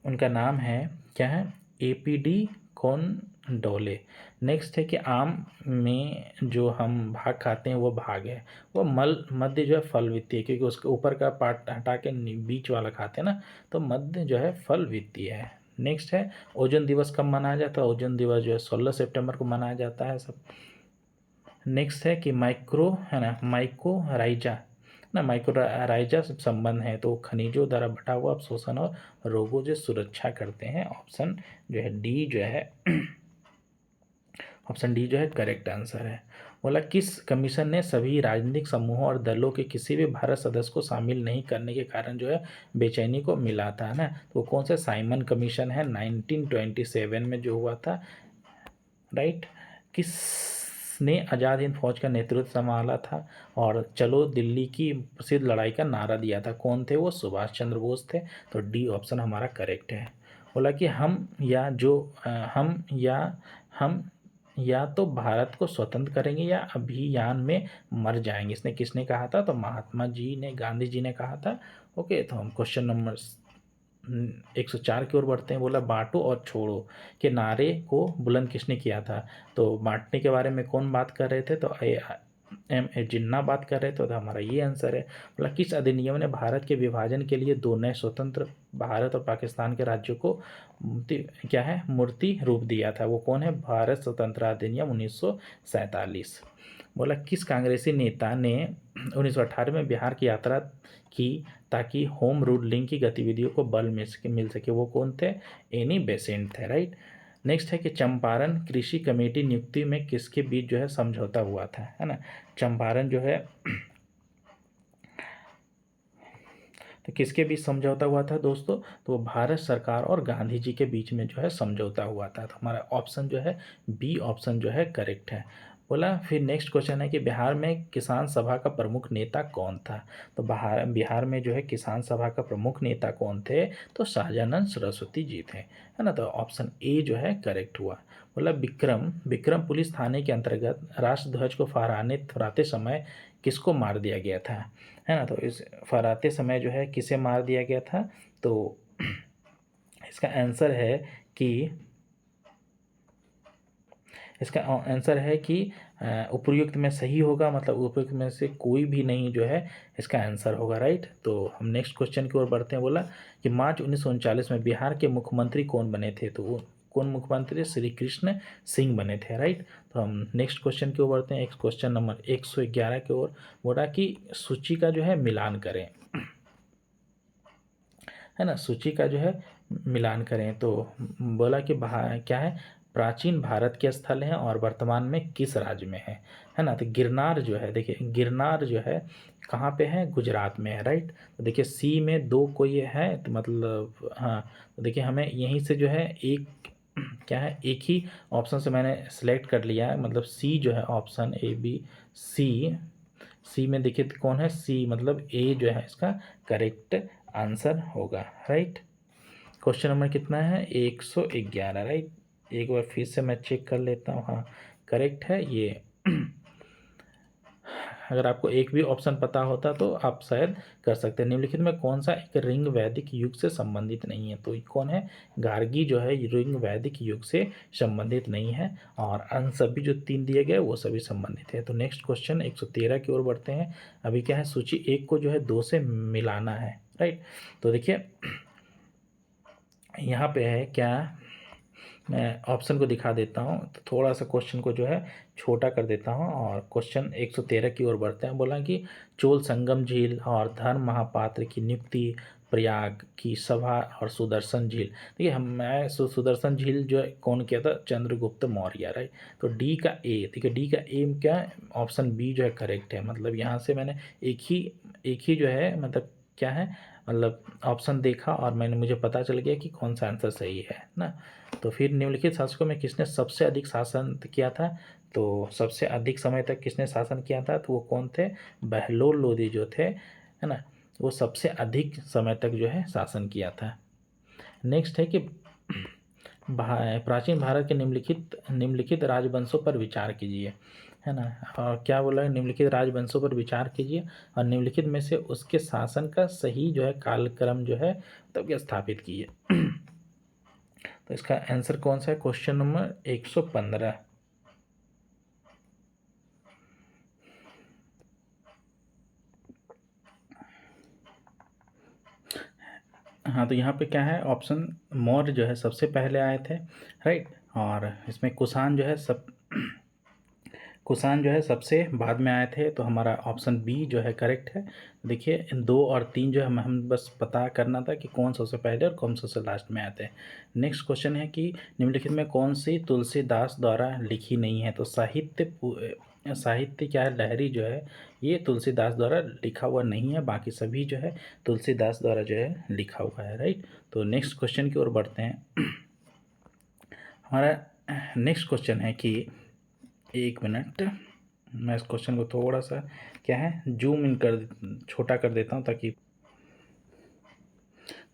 उनका नाम है क्या है, APD कोंडोले। नेक्स्ट है कि आम में जो हम भाग खाते हैं वो भाग है, वो मध्य जो है फल वित्तीय है, क्योंकि उसके ऊपर का पार्ट हटा के बीच वाला खाते हैं ना, तो मध्य जो है फल वित्तीय है। नेक्स्ट है ओजोन दिवस कब मनाया जाता है? ओजोन दिवस जो है 16 सितंबर को मनाया जाता है सब। नेक्स्ट है कि माइक्रो है ना, माइकोराइजा ना, माइक्रोराइजा से संबंध है तो खनिजों द्वारा बढ़ा हुआ अवशोषण और रोगों से सुरक्षा करते हैं। ऑप्शन जो है डी जो है ऑप्शन डी जो है करेक्ट आंसर है। बोला किस कमीशन ने सभी राजनीतिक समूहों और दलों के किसी भी भारत सदस्य को शामिल नहीं करने के कारण जो है बेचैनी को मिला था, है ना? तो कौन सा साइमन कमीशन है 1927 में जो हुआ था, राइट। किसने आज़ाद हिंद फौज का नेतृत्व संभाला था और चलो दिल्ली की प्रसिद्ध लड़ाई का नारा दिया था? कौन थे वो? सुभाष चंद्र बोस थे। तो डी ऑप्शन हमारा करेक्ट है। बोला कि हम या तो भारत को स्वतंत्र करेंगे या अभियान में मर जाएंगे, इसने किसने कहा था? तो महात्मा जी ने, गांधी जी ने कहा था। ओके, तो हम क्वेश्चन नंबर 104 की ओर बढ़ते हैं। बोला बांटो और छोड़ो के नारे को बुलंद किसने किया था? तो बांटने के बारे में कौन बात कर रहे थे? तो एम ए जिन्ना बात कर रहे थे। तो हमारा ये आंसर है। बोला किस अधिनियम ने भारत के विभाजन के लिए दो नए स्वतंत्र भारत और पाकिस्तान के राज्यों को मूर्ति रूप दिया था? वो कौन है? भारत स्वतंत्र अधिनियम 1947। बोला किस कांग्रेसी नेता ने 1918 में बिहार की यात्रा की ताकि होम रूल लिंक की गतिविधियों को बल मिल सके? वो कौन थे? एनी बेसेंट थे, राइट। नेक्स्ट है कि चंपारण कृषि कमेटी नियुक्ति में किसके बीच जो है समझौता हुआ था, है ना? चंपारण जो है तो किसके बीच समझौता हुआ था दोस्तों? तो भारत सरकार और गांधी जी के बीच में जो है समझौता हुआ था। तो हमारा ऑप्शन जो है बी ऑप्शन जो है करेक्ट है। बोला फिर नेक्स्ट क्वेश्चन है कि बिहार में किसान सभा का प्रमुख नेता कौन था? तो बिहार में जो है किसान सभा का प्रमुख नेता कौन थे? तो शाहजानंद सरस्वती जी थे, है ना? तो ऑप्शन ए जो है करेक्ट हुआ। बोला विक्रम पुलिस थाने के अंतर्गत राष्ट्रध्वज को फहराते समय किसको मार दिया गया था, है ना? तो इस फहराते समय जो है किसे मार दिया गया था? तो इसका आंसर है कि उपयुक्त में सही होगा, मतलब उपयुक्त में से कोई भी नहीं जो है इसका आंसर होगा, राइट। तो हम नेक्स्ट क्वेश्चन की ओर बढ़ते हैं। बोला कि मार्च 1939 में बिहार के मुख्यमंत्री कौन बने थे? तो वो कौन मुख्यमंत्री? श्री कृष्ण सिंह बने थे, राइट। तो हम नेक्स्ट क्वेश्चन की ओर बढ़ते हैं, क्वेश्चन नंबर 111 की ओर। बोला कि सूची का जो है मिलान करें, है ना? सूची का जो है मिलान करें। तो बोला कि क्या है, प्राचीन भारत के स्थल हैं और वर्तमान में किस राज्य में है ना? तो गिरनार जो है, देखिए गिरनार जो है कहाँ पे है? गुजरात में है, राइट। तो देखिए सी में दो कोई है, तो मतलब हाँ, तो देखिए हमें यहीं से जो है एक क्या है, एक ही ऑप्शन से मैंने सेलेक्ट कर लिया है, मतलब सी जो है ऑप्शन ए बी सी में देखिए तो कौन है? सी मतलब ए जो है इसका करेक्ट आंसर होगा, राइट। क्वेश्चन नंबर कितना है? 111, राइट। एक बार फिर से मैं चेक कर लेता हूँ, हाँ करेक्ट है ये। अगर आपको एक भी ऑप्शन पता होता तो आप शायद कर सकते हैं। निम्नलिखित में कौन सा एक रिंग वैदिक युग से संबंधित नहीं है? तो कौन है? गार्गी जो है रिंग वैदिक युग से संबंधित नहीं है, और अन्य सभी जो 3 दिए गए वो सभी संबंधित है। तो नेक्स्ट क्वेश्चन 113 की ओर बढ़ते हैं। अभी क्या है, सूची 1 को जो है 2 से मिलाना है, राइट। तो देखिए यहाँ पे है क्या, मैं ऑप्शन को दिखा देता हूँ, तो थोड़ा सा क्वेश्चन को जो है छोटा कर देता हूँ और क्वेश्चन 113 की ओर बढ़ते हैं। बोला कि चोल संगम झील और धर्म महापात्र की नियुक्ति, प्रयाग की सभा और सुदर्शन झील। देखिए मैं सुदर्शन झील जो है कौन किया था? चंद्रगुप्त मौर्य, राइट। तो डी का ए, ठीक है, डी का ए क्या है? ऑप्शन बी जो है करेक्ट है। मतलब यहाँ से मैंने एक ही जो है मतलब क्या है, मतलब ऑप्शन देखा और मुझे पता चल गया कि कौन सा आंसर सही है ना। तो फिर निम्नलिखित शासकों में किसने सबसे अधिक शासन किया था? तो सबसे अधिक समय तक किसने शासन किया था? तो वो कौन थे? बहलोल लोदी जो थे, है ना, वो सबसे अधिक समय तक जो है शासन किया था। नेक्स्ट है कि प्राचीन भारत के निम्नलिखित राजवंशों पर विचार कीजिए, है ना। और क्या बोला है? निम्नलिखित राजवंशों पर विचार कीजिए और निम्नलिखित में से उसके शासन का सही जो है कालक्रम जो है तब स्थापित कीजिए। तो इसका आंसर कौन सा है? Question number 115। हाँ, तो यहाँ पे क्या है, ऑप्शन मौर्य जो है सबसे पहले आए थे, राइट। और इसमें कुषाण जो है सबसे बाद में आए थे, तो हमारा ऑप्शन बी जो है करेक्ट है। देखिए, इन 2 और 3 जो है हम बस पता करना था कि कौन सबसे पहले और कौन सबसे लास्ट में आते हैं। नेक्स्ट क्वेश्चन है कि निम्नलिखित में कौन सी तुलसीदास द्वारा लिखी नहीं है। तो साहित्य क्या है, लहरी जो है ये तुलसीदास द्वारा लिखा हुआ नहीं है, बाकी सभी जो है तुलसीदास द्वारा जो है लिखा हुआ है, राइट। तो नेक्स्ट क्वेश्चन की ओर बढ़ते हैं। हमारा नेक्स्ट क्वेश्चन है कि, एक मिनट, मैं इस क्वेश्चन को थोड़ा सा क्या है जूम इन कर छोटा कर देता हूँ ताकि,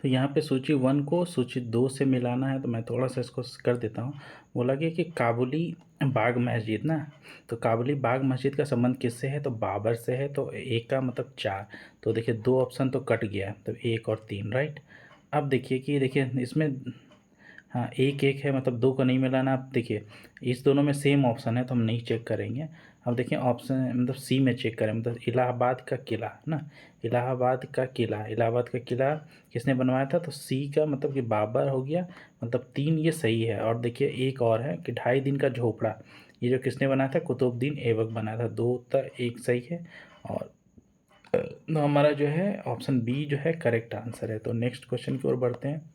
तो यहाँ पे सूची 1 को सूची 2 से मिलाना है, तो मैं थोड़ा सा इसको कर देता हूँ। बोला गया कि काबुली बाग मस्जिद ना, तो काबुली बाग मस्जिद का संबंध किससे है, तो बाबर से है। तो एक का मतलब 4, तो देखिए 2 ऑप्शन तो कट गया, तो 1 और 3, राइट। अब देखिए कि देखिए इसमें, हाँ, 1 है, मतलब 2 को नहीं मिलाना। अब देखिए इस दोनों में सेम ऑप्शन है, तो हम नहीं चेक करेंगे। अब देखिए ऑप्शन मतलब सी में चेक करें, मतलब इलाहाबाद का किला ना, इलाहाबाद का किला किसने बनवाया था, तो सी का मतलब कि बाबर हो गया, मतलब 3 ये सही है। और देखिए एक और है कि 2.5 दिन का झोपड़ा, ये जो किसने बनाया था, कुतुबुद्दीन ऐबक बनाया था। 2 था, 1 सही है। और तो हमारा जो है ऑप्शन बी जो है करेक्ट आंसर है। तो नेक्स्ट क्वेश्चन की ओर बढ़ते हैं।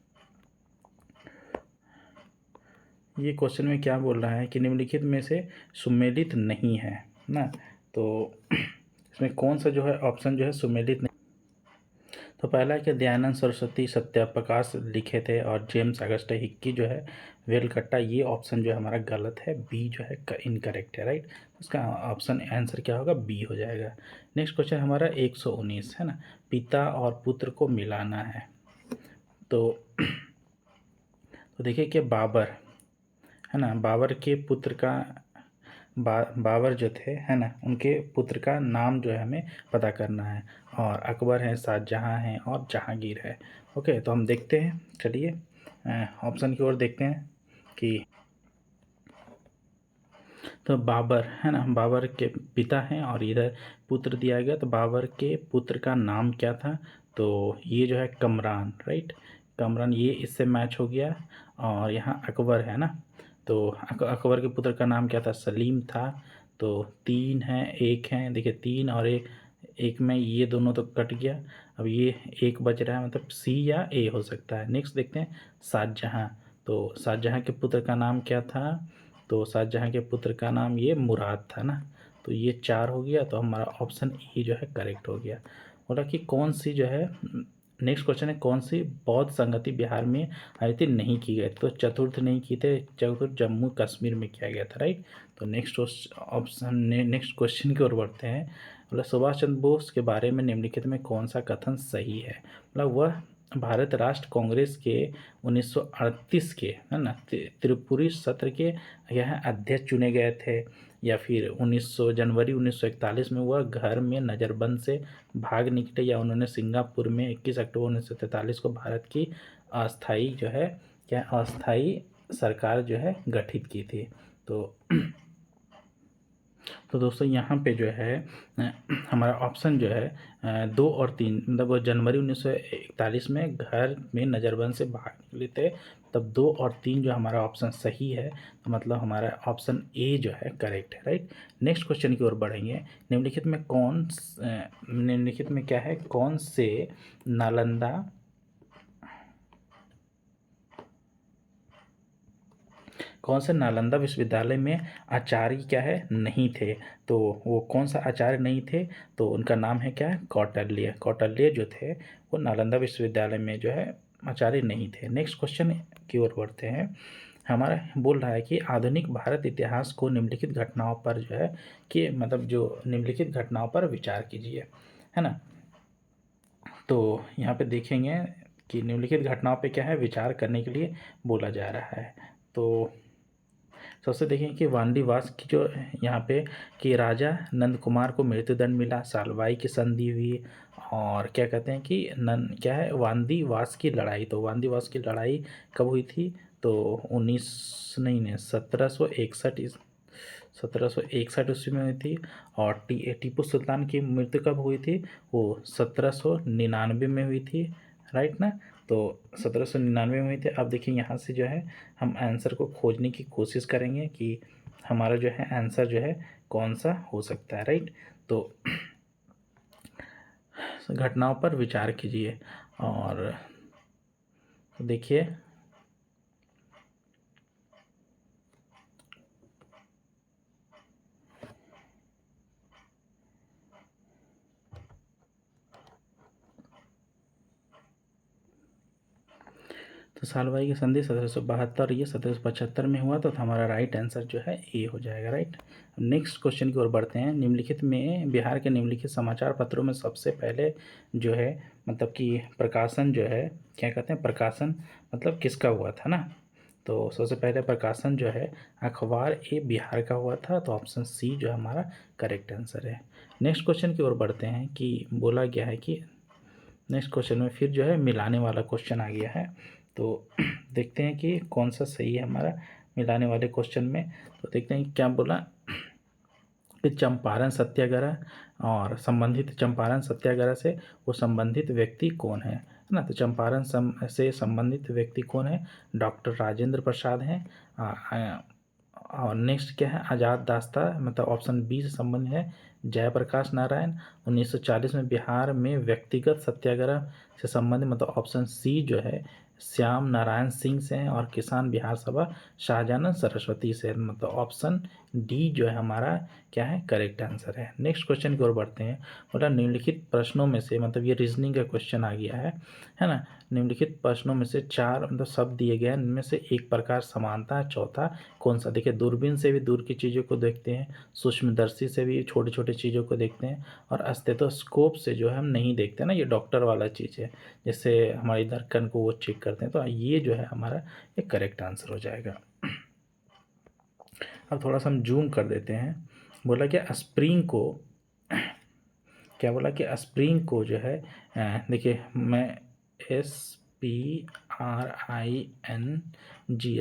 ये क्वेश्चन में क्या बोल रहा है कि निम्नलिखित में से सुमेलित नहीं है ना, तो इसमें कौन सा जो है ऑप्शन जो है सुमेलित नहीं। तो पहला है कि दयानंद सरस्वती सत्याप्रकाश लिखे थे, और जेम्स अगस्ट हिक्की जो है वेलकट्टा, ये ऑप्शन जो है हमारा गलत है, बी जो है इनकरेक्ट है, राइट। उसका ऑप्शन आंसर क्या होगा, बी हो जाएगा। नेक्स्ट क्वेश्चन हमारा 119 है ना, पिता और पुत्र को मिलाना है। तो देखिए कि बाबर है ना, बाबर के पुत्र का बाबर जो थे है ना, उनके पुत्र का नाम जो है हमें पता करना है। और अकबर है, शाहजहाँ है और जहांगीर है। ओके, तो हम देखते हैं, चलिए ऑप्शन की ओर देखते हैं कि, तो बाबर है ना, बाबर के पिता हैं और इधर पुत्र दिया गया, तो बाबर के पुत्र का नाम क्या था, तो ये जो है कमरान, राइट। कमरान, ये इससे मैच हो गया। और यहाँ अकबर है ना, तो अकबर के पुत्र का नाम क्या था, सलीम था। तो 3 है, 1 है, देखिए 3 और 1 में ये दोनों तो कट गया। अब ये 1 बच रहा है, मतलब सी या ए हो सकता है। नेक्स्ट देखते हैं, शाहजहाँ। तो शाहजहाँ के पुत्र का नाम क्या था, तो शाहजहाँ के पुत्र का नाम ये मुराद था ना, तो ये 4 हो गया, तो हमारा ऑप्शन ई जो है करेक्ट हो गया। बोला कि कौन सी जो है, नेक्स्ट क्वेश्चन है, कौन सी बौद्ध संगति बिहार में आयोजित नहीं की गई, तो चतुर्थ नहीं की थे, चतुर्थ जम्मू कश्मीर में किया गया था, राइट। तो नेक्स्ट क्वेश्चन की ओर बढ़ते हैं। मतलब सुभाष चंद्र बोस के बारे में निम्नलिखित में कौन सा कथन सही है, मतलब वह भारत राष्ट्र कांग्रेस के 1938 के है ना त्रिपुरी सत्र के यह अध्यक्ष चुने गए थे, या फिर 1900 जनवरी 1941 में वह घर में नज़रबंद से भाग निकले, या उन्होंने सिंगापुर में 21 अक्टूबर 1943 को भारत की अस्थाई जो है क्या अस्थाई सरकार जो है गठित की थी। तो दोस्तों यहाँ पे जो है हमारा ऑप्शन जो है 2 और 3, मतलब वो जनवरी 1941 में घर में नज़रबंद से बाहर निकले थे, तब 2 और 3 जो हमारा ऑप्शन सही है, तो मतलब हमारा ऑप्शन ए जो है करेक्ट है, राइट। नेक्स्ट क्वेश्चन की ओर बढ़ेंगे। निम्नलिखित में क्या है, कौन से नालंदा विश्वविद्यालय में आचार्य क्या है नहीं थे, तो वो कौन सा आचार्य नहीं थे, तो उनका नाम है क्या है, कौटिल्य जो थे वो नालंदा विश्वविद्यालय में जो है आचार्य नहीं थे। नेक्स्ट क्वेश्चन की ओर बढ़ते हैं। हमारा बोल रहा है कि आधुनिक भारत इतिहास को निम्नलिखित घटनाओं पर जो है कि मतलब जो निम्नलिखित घटनाओं पर विचार कीजिए, है ना। तो यहाँ पे देखेंगे कि निम्नलिखित घटनाओं पे क्या है विचार करने के लिए बोला जा रहा है। तो सबसे देखें कि वांदीवास की जो यहाँ पे कि राजा नंद कुमार को मृत्युदंड मिला, सालवाई की संधि हुई, और क्या कहते हैं कि क्या है वांदीवास की लड़ाई, तो वांदीवास की लड़ाई कब हुई थी, तो 1761 ईस्वी में हुई थी। और टीपू सुल्तान की मृत्यु कब हुई थी, वो 1799 में हुई थी, राइट ना। तो 1799 में हुए थे। अब देखिए यहाँ से जो है हम आंसर को खोजने की कोशिश करेंगे कि हमारा जो है आंसर जो है कौन सा हो सकता है, राइट। तो घटनाओं पर विचार कीजिए और देखिए तो सालवाई की संधि 1772, ये 1775 में हुआ, तो हमारा राइट आंसर जो है ए हो जाएगा, राइट। नेक्स्ट क्वेश्चन की ओर बढ़ते हैं। निम्नलिखित में बिहार के निम्नलिखित समाचार पत्रों में सबसे पहले जो है मतलब कि प्रकाशन जो है क्या कहते हैं, प्रकाशन मतलब किसका हुआ था ना। तो सबसे पहले प्रकाशन जो है अखबार ए बिहार का हुआ था, तो ऑप्शन सी जो है हमारा करेक्ट आंसर है। नेक्स्ट क्वेश्चन की ओर बढ़ते हैं कि बोला गया है कि नेक्स्ट क्वेश्चन में फिर जो है मिलाने वाला क्वेश्चन आ गया है। तो देखते हैं कि कौन सा सही है हमारा मिलाने वाले क्वेश्चन में। तो देखते हैं क्या बोला कि चंपारण सत्याग्रह और संबंधित चंपारण सत्याग्रह से वो संबंधित व्यक्ति कौन है ना। तो चंपारण से संबंधित व्यक्ति कौन है, डॉक्टर राजेंद्र प्रसाद हैं। और नेक्स्ट क्या है, आज़ाद दास्ता मतलब ऑप्शन बी से संबंधित है जयप्रकाश नारायण। 1940 में बिहार में व्यक्तिगत सत्याग्रह से संबंधित मतलब ऑप्शन सी जो है श्याम नारायण सिंह से हैं। और किसान बिहार सभा शाहजानंद सरस्वती से, मतलब ऑप्शन डी जो है हमारा क्या है करेक्ट आंसर है। नेक्स्ट क्वेश्चन की ओर बढ़ते हैं। बोला निम्नलिखित प्रश्नों में से, मतलब ये रीजनिंग का क्वेश्चन आ गया है ना। निम्नलिखित प्रश्नों में से चार मतलब शब्द दिए गए हैं, इनमें से एक प्रकार समानता है, चौथा कौन सा। देखिए दूरबीन से भी दूर की चीज़ों को देखते हैं, सूक्ष्मदर्शी से भी छोटी छोटी चीज़ों को देखते हैं, और स्टेथोस्कोप से जो है हम नहीं देखते ना, ये डॉक्टर वाला चीज़ है, जैसे हमारी धड़कन को वो चेक करते हैं। तो ये जो है हमारा एक करेक्ट आंसर हो जाएगा। अब थोड़ा सा हम जूम कर देते हैं। बोला क्या स्प्रिंग को, क्या बोला कि स्प्रिंग को जो है देखिए मैं SPRING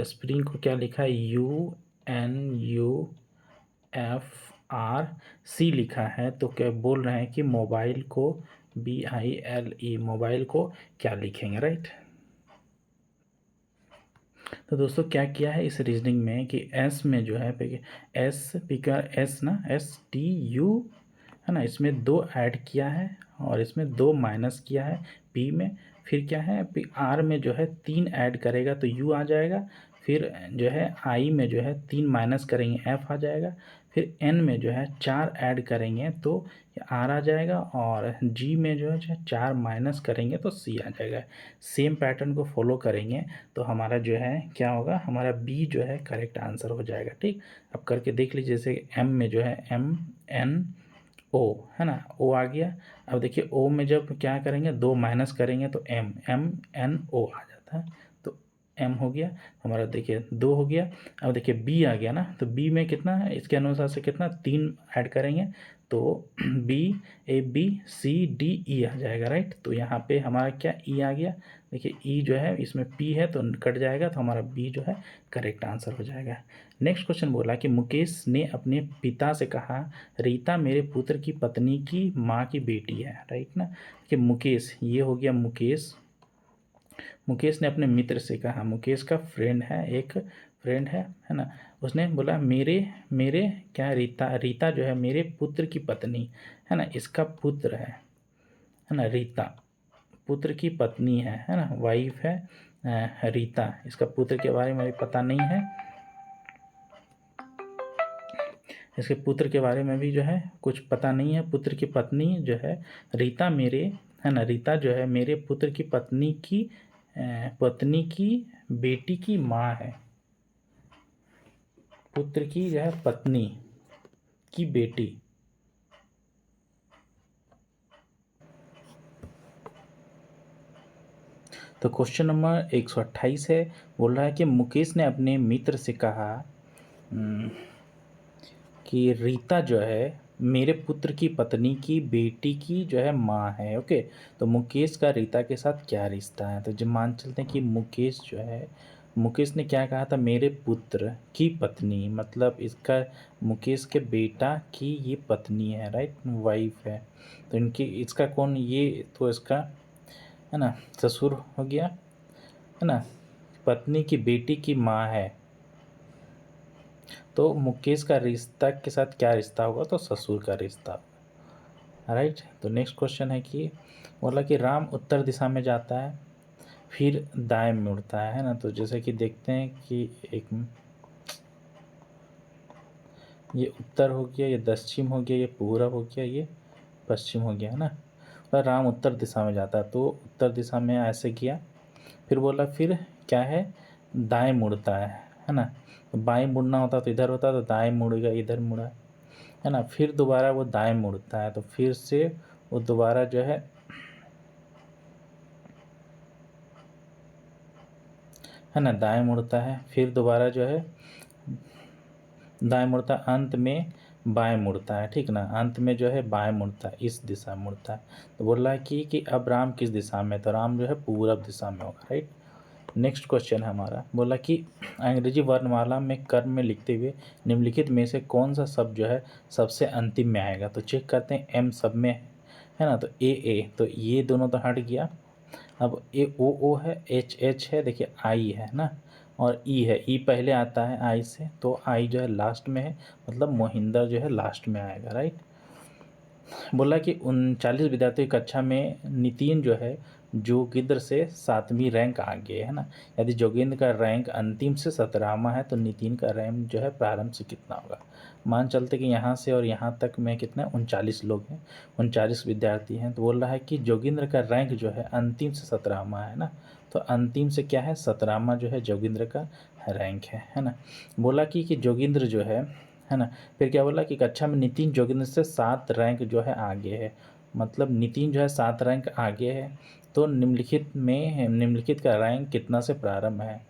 स्प्रिंग को क्या लिखा है UNUFRC लिखा है। तो क्या बोल रहे हैं कि मोबाइल को BILE मोबाइल को क्या लिखेंगे, राइट। तो दोस्तों क्या किया है इस रीजनिंग में कि एस में जो है एस पिकर एस ना STU है ना, इसमें 2 ऐड किया है और इसमें 2 माइनस किया है पी में। फिर क्या है आर में जो है 3 ऐड करेगा तो यू आ जाएगा। फिर जो है आई में जो है 3 माइनस करेंगे एफ आ जाएगा। फिर एन में जो है 4 ऐड करेंगे तो आर आ जाएगा। और जी में जो है 4 माइनस करेंगे तो सी आ जाएगा। सेम पैटर्न को फॉलो करेंगे तो हमारा जो है क्या होगा, हमारा बी जो है करेक्ट आंसर हो जाएगा, ठीक। अब करके देख लीजिए, जैसे एम में जो है MNO है ना, ओ आ गया। अब देखिए ओ में जब क्या करेंगे 2 माइनस करेंगे तो MNO आ जाता है, तो एम हो गया हमारा, देखिए 2 हो गया। अब देखिए बी आ गया ना, तो बी में कितना है इसके अनुसार से कितना 3 ऐड करेंगे तो BABCDE आ जाएगा, राइट। तो यहाँ पे हमारा क्या ई आ गया, देखिए ई जो है इसमें पी है तो कट जाएगा, तो हमारा बी जो है करेक्ट आंसर हो जाएगा। नेक्स्ट क्वेश्चन बोला कि मुकेश ने अपने पिता से कहा रीता मेरे पुत्र की पत्नी की माँ की बेटी है, राइट ना। कि मुकेश ये हो गया मुकेश ने अपने मित्र से कहा, मुकेश का फ्रेंड है, एक फ्रेंड है ना। उसने बोला मेरे मेरे क्या रीता जो है मेरे पुत्र की पत्नी है ना, इसका पुत्र है ना, रीता पुत्र की पत्नी है ना, वाइफ है रीता। इसका पुत्र के बारे में भी पता नहीं है, इसके पुत्र के बारे में भी जो है कुछ पता नहीं है। पुत्र की पत्नी जो है रीता मेरे है ना, रीता जो है मेरे पुत्र की पत्नी की बेटी की माँ है। पुत्र की जो है पत्नी की बेटी। तो क्वेश्चन नंबर 128 है, बोल रहा है कि मुकेश ने अपने मित्र से कहा कि रीता जो है मेरे पुत्र की पत्नी की बेटी की जो है माँ है। ओके, तो मुकेश का रीता के साथ क्या रिश्ता है। तो जब मान चलते हैं कि मुकेश ने क्या कहा था, मेरे पुत्र की पत्नी, मतलब इसका मुकेश के बेटा की ये पत्नी है, राइट, वाइफ है। तो इसका कौन ये, तो इसका है ना, ससुर हो गया, है ना, पत्नी की बेटी की माँ है, तो मुकेश का रिश्ता के साथ क्या रिश्ता होगा, तो ससुर का रिश्ता होगा, राइट। तो नेक्स्ट क्वेश्चन है कि बोला कि राम उत्तर दिशा में जाता है फिर दाएं मुड़ता है ना, तो जैसे कि देखते हैं कि एक ये उत्तर हो गया, ये दक्षिण हो गया, ये पूरब हो गया, ये पश्चिम हो गया, है ना। तो राम उत्तर दिशा में जाता है तो उत्तर दिशा में ऐसे किया, फिर बोला फिर क्या है, दाएं मुड़ता है ना। तो बाएं मुड़ना होता तो इधर होता, तो दाएं मुड़ गया, इधर मुड़ा, है ना। फिर दोबारा वो दाएं मुड़ता है तो फिर से वो दोबारा जो है ना, दाएं मुड़ता है, फिर दोबारा जो है दाएं मुड़ता है, अंत में बाएं मुड़ता है, ठीक ना, अंत में जो है बाएं मुड़ता है, इस दिशा में मुड़ता है। तो बोल रहा है कि अब राम किस दिशा में, तो राम जो है पूरब दिशा में होगा, राइट। नेक्स्ट क्वेश्चन है हमारा, बोला कि अंग्रेजी वर्णमाला में कर्म में लिखते हुए निम्नलिखित में से कौन सा शब्द जो है सबसे अंतिम में आएगा, तो चेक करते हैं, एम सब में है ना, तो ए, तो ये दोनों तो हट गया। अब ए ओ है, एच एच है, देखिए आई है ना, और ई है, ई पहले आता है आई से, तो आई जो है लास्ट में है, मतलब मोहिंदर जो है लास्ट में आएगा, राइट। बोला कि 39 विद्यार्थियों की कक्षा में नितिन जो है जोगिंद्र से 7वीं रैंक आगे है ना। यदि जोगिंद्र का रैंक अंतिम से 17वां है तो नितिन का रैंक जो है प्रारंभ से कितना होगा। मान चलते कि यहाँ से और यहाँ तक में कितना 39 लोग हैं, 39 विद्यार्थी हैं, तो बोल रहा है कि जोगिंद्र का रैंक जो है अंतिम से 17वां है ना, तो अंतिम से क्या है 17वां जो है जोगिंद्र का रैंक है ना। बोला कि जोगिंद्र जो है ना, फिर क्या बोला कि कक्षा में नितिन जोगिंद्र से 7 रैंक जो है आगे है, मतलब नितिन जो है 7 रैंक आगे है, तो निम्नलिखित का रैंक कितना से प्रारंभ है,